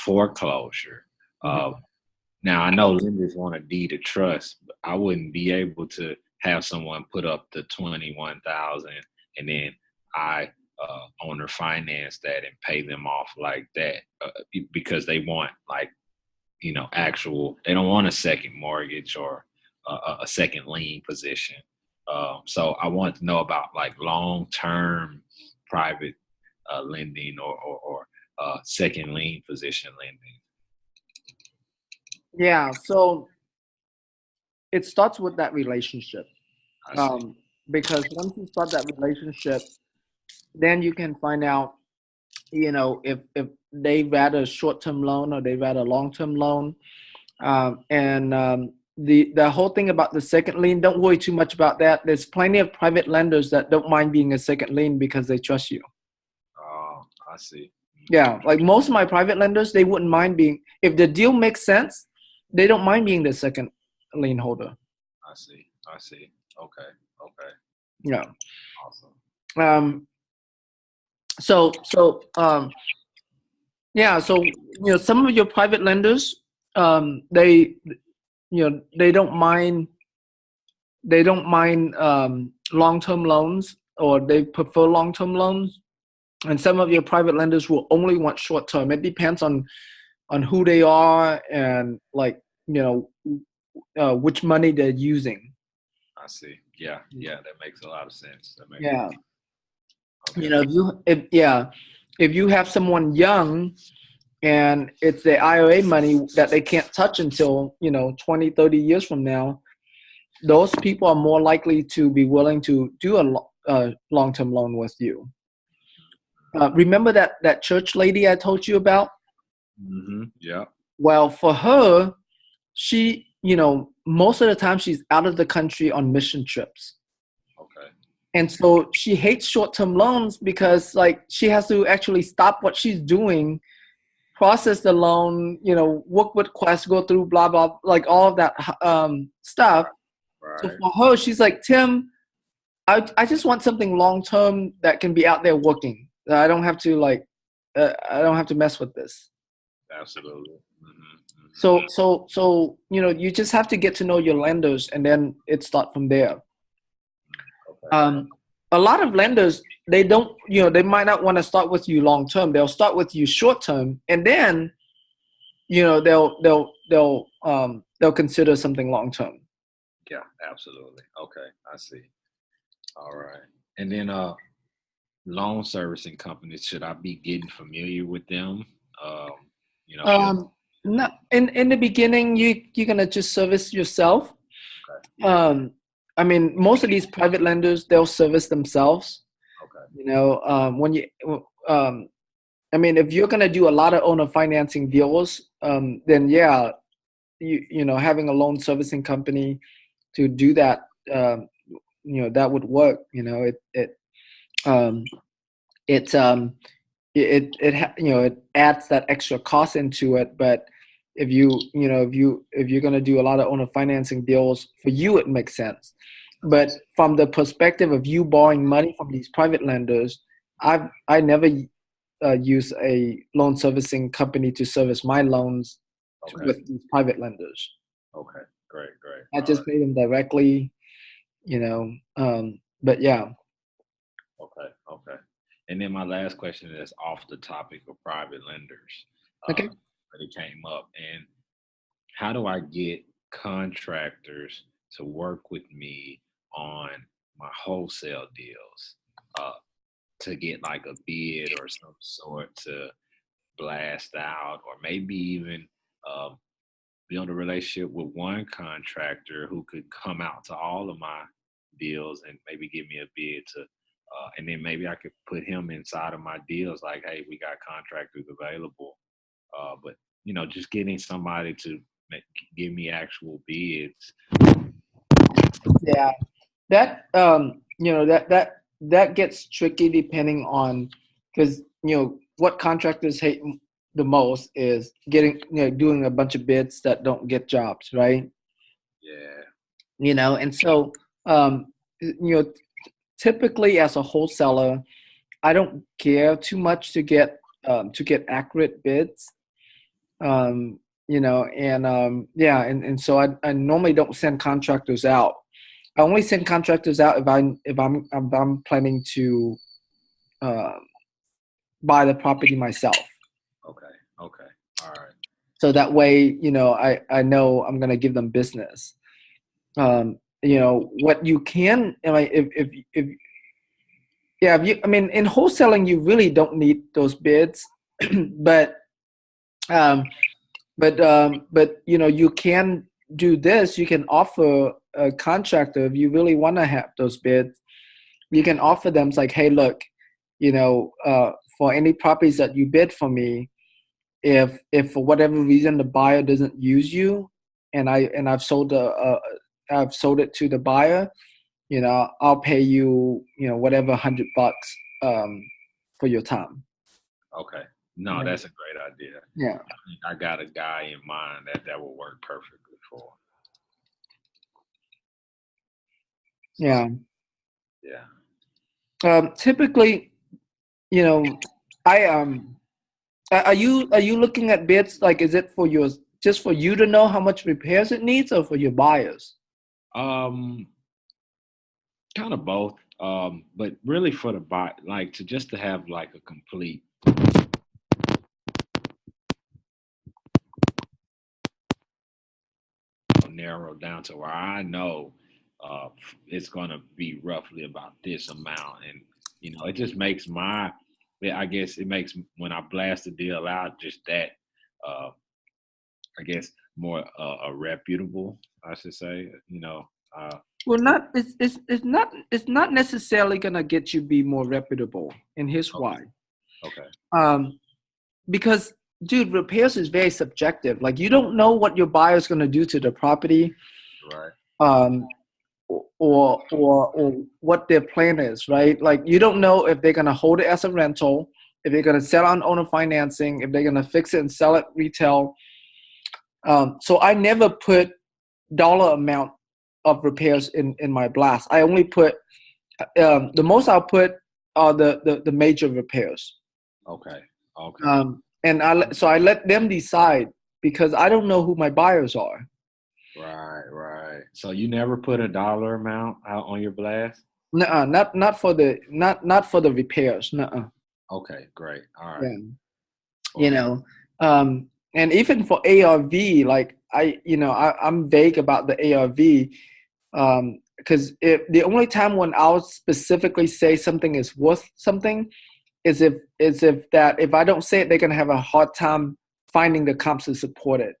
foreclosure. Now I know lenders want a deed of trust, but I wouldn't be able to have someone put up the 21,000 and then I owner finance that and pay them off like that because they want actual, they don't want a second mortgage or a second lien position. So I want to know about like long-term private lending or second lien position lending. Yeah. So it starts with that relationship. I see. Because once you start that relationship, then you can find out, if they rather a short-term loan or they rather a long-term loan. And the whole thing about the second lien, don't worry too much about that. There's plenty of private lenders that don't mind being a second lien because they trust you. Oh, I see. Yeah, like most of my private lenders, they wouldn't mind being, if the deal makes sense, they don't mind being the second lien holder. I see. I see. Okay. Okay. Yeah. Awesome. So yeah, so some of your private lenders, they they don't mind long-term loans, or they prefer long-term loans, and some of your private lenders will only want short-term. It depends on who they are and which money they're using. I see. Yeah. Yeah. That makes a lot of sense. Yeah. Okay. If you have someone young and it's the IRA money that they can't touch until 20, 30 years from now, those people are more likely to be willing to do a long-term loan with you. Remember that church lady I told you about? Mm-hmm. Yeah. Well, for her, she, most of the time she's out of the country on mission trips. Okay. And so she hates short-term loans because like she has to actually stop what she's doing, process the loan, work with Quest, go through blah, blah, like all of that stuff. Right. So for her, she's like, Tim, I just want something long-term that can be out there working. I don't have to I don't have to mess with this. Absolutely. Mm-hmm. So you just have to get to know your lenders, and then it start from there. Okay. A lot of lenders, they don't, they might not want to start with you long term. They'll start with you short term, and then they'll consider something long term. Yeah, absolutely. Okay, I see. All right. And then loan servicing companies, should I be getting familiar with them? No, in the beginning, you're gonna just service yourself. Okay. I mean, most of these private lenders, they'll service themselves. Okay. When you, I mean, if you're gonna do a lot of owner financing deals, then yeah, having a loan servicing company to do that, that would work. It adds that extra cost into it. But if you're going to do a lot of owner financing deals, for you it makes sense. But from the perspective of you borrowing money from these private lenders, I never use a loan servicing company to service my loans with these private lenders. Okay, great. I just pay them directly, but yeah. Okay. And then my last question is off the topic of private lenders. Okay. But it came up, and how do I get contractors to work with me on my wholesale deals, to get like a bid or some sort to blast out, or maybe even build a relationship with one contractor who could come out to all of my deals and maybe give me a bid to, and then maybe I could put him inside of my deals, like, hey, we got contractors available. But just getting somebody to give me actual bids. Yeah, that that gets tricky depending on, because what contractors hate the most is getting doing a bunch of bids that don't get jobs, right? Yeah. And so typically as a wholesaler, I don't care too much to get accurate bids. And so I normally don't send contractors out. I only send contractors out if I'm planning to buy the property myself. Okay. All right. So that way, I know I'm gonna give them business. what you can, I mean, if yeah, if you, I mean, in wholesaling, you really don't need those bids, but um, but you can do this. You can offer a contractor, if you really want to have those bids, you can offer them, it's like, hey, look, for any properties that you bid for me, if for whatever reason the buyer doesn't use you, and I've sold it to the buyer, I'll pay you, whatever, $100 for your time. Okay. No, Yeah. that's a great idea. Yeah. I got a guy in mind that will work perfectly for. Yeah. Yeah. Typically, I are you looking at bids, like, is it for just for you to know how much repairs it needs, or for your buyers? Kind of both. But really for the buy, like to have like a complete narrow down to where I know it's gonna be roughly about this amount, and it just makes I guess it makes when I blast the deal out, just that uh, I guess more reputable, I should say. Well, not it's not necessarily gonna get you be more reputable, and here's Okay. why. Okay. Because, dude, repairs is very subjective. Like, you don't know what your buyer's gonna do to the property, Right. or what their plan is, right? Like, you don't know if they're gonna hold it as a rental, if they're gonna sell on owner financing, if they're gonna fix it and sell it retail. So I never put dollar amount of repairs in my blast. I only put the most I'll put are the major repairs. Okay. Okay. And I let them decide, because I don't know who my buyers are. Right. Right. So you never put a dollar amount out on your blast? Nuh-uh, not for the repairs. Nuh-uh. Okay. Great. All right. Yeah. Well, And even for ARV, like, I'm vague about the ARV, because the only time when I'll specifically say something is worth something is if I don't say it, they're gonna have a hard time finding the comps to support it.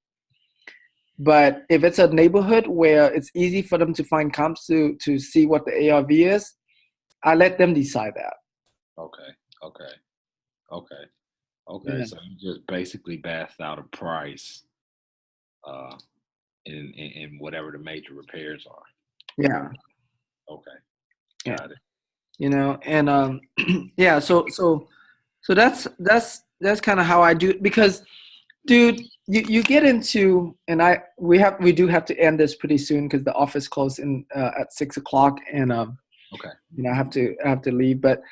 But if it's a neighborhood where it's easy for them to find comps to see what the ARV is, I let them decide that. Okay. Okay. Okay. Okay. Yeah. So you just basically based out a price uh in whatever the major repairs are. Yeah. Okay. Yeah. Got it. And yeah, so that's kind of how I do it, because, dude, you get into, and we do have to end this pretty soon, because the office closed at 6 o'clock, and Okay. I have to leave, but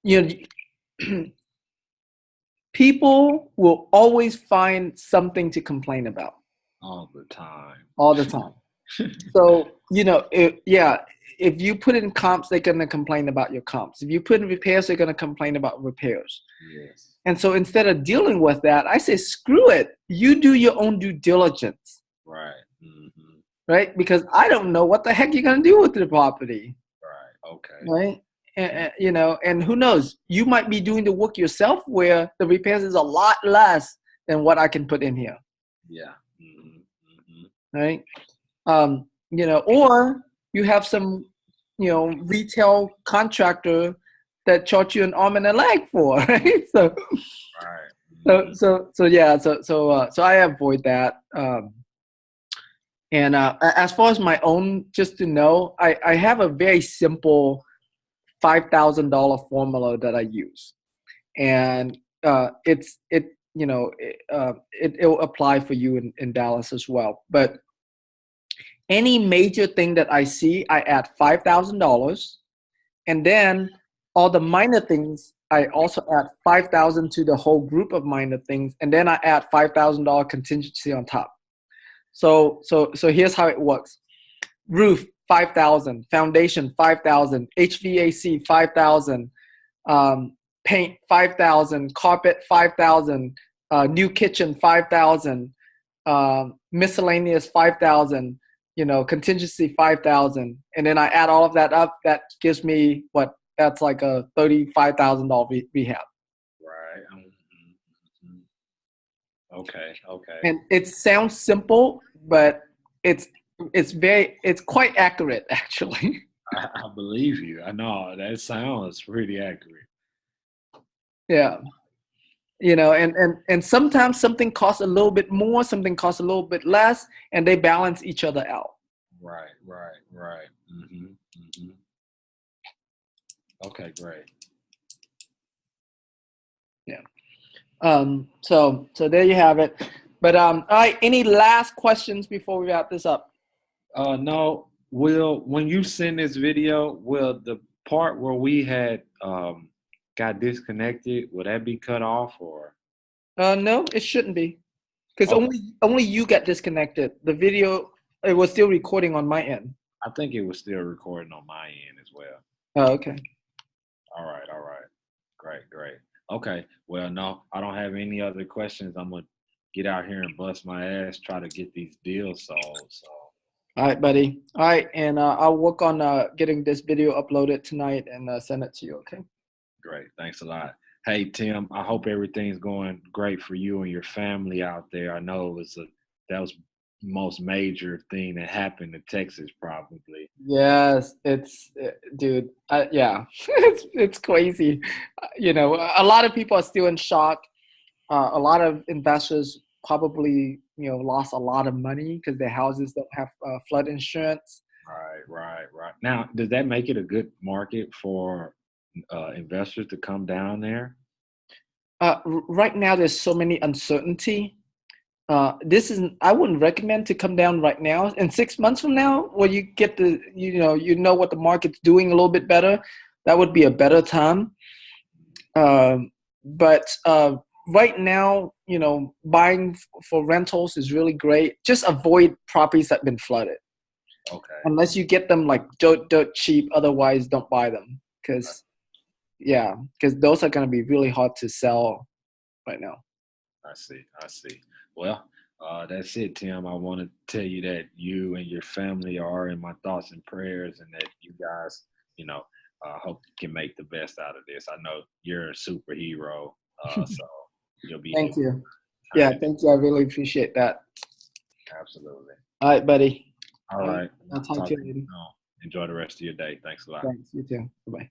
you know people will always find something to complain about All the time. all the time. So, if you put in comps, they're going to complain about your comps. If you put in repairs, they're going to complain about repairs. Yes. And so, instead of dealing with that, I say, screw it. You do your own due diligence. Right. Mm-hmm. Right? Because I don't know what the heck you're going to do with the property. Right. Okay. Right? And who knows? You might be doing the work yourself, where the repairs is a lot less than what I can put in here. Yeah. Mm-hmm. Mm-hmm. Right? Or you have some, retail contractor that charge you an arm and a leg for, right? So, Right. Mm-hmm. so I avoid that. And as far as my own, just to know, I have a very simple $5,000 formula that I use, and it'll apply for you in Dallas as well. But any major thing that I see, I add $5,000, and then all the minor things, I also add $5,000 to the whole group of minor things, and then I add $5,000 contingency on top. So here's how it works: roof, 5,000; foundation, 5,000; HVAC, 5,000; paint, 5,000; carpet, 5,000; new kitchen, 5,000; miscellaneous 5,000, contingency 5,000, and then I add all of that up. That gives me what? That's like a $35,000 rehab. Right. Okay. Okay. And it sounds simple, but it's quite accurate actually. I believe you. I know that sounds pretty accurate. Yeah. And sometimes something costs a little bit more, something costs a little bit less, and they balance each other out. Right. Okay, great. Yeah. So there you have it. But all right, any last questions before we wrap this up? No. When you send this video, will the part where we had got disconnected, will that be cut off or? No, it shouldn't be, because Okay. only you got disconnected. The video, it was still recording on my end. I think it was still recording on my end as well. Oh, okay. All right. Great. Okay. Well, no, I don't have any other questions. I'm gonna get out here and bust my ass, try to get these deals sold. So. All right, buddy. All right, and I'll work on getting this video uploaded tonight and send it to you. Okay. Great. Thanks a lot. Hey, Tim, I hope everything's going great for you and your family out there. I know that was the most major thing that happened in Texas, probably. Yes, dude. Yeah, it's crazy. A lot of people are still in shock. A lot of investors probably lost a lot of money because their houses don't have flood insurance. Right. Now, does that make it a good market for investors to come down there? Right now, there's so many uncertainty. I wouldn't recommend to come down right now. In 6 months from now, where you get what the market's doing a little bit better, that would be a better time. But right now, buying for rentals is really great. Just avoid properties that have been flooded. Okay. Unless you get them like dirt cheap. Otherwise, don't buy them because those are going to be really hard to sell right now. I see. Well, that's it, Tim. I want to tell you that you and your family are in my thoughts and prayers, and that you guys, hope you can make the best out of this. I know you're a superhero, so you'll be. Thank you. Yeah, thank you. I really appreciate that. Absolutely. All right, buddy. All right. I'll talk to you later. Enjoy the rest of your day. Thanks a lot. Thanks. You too. Bye-bye.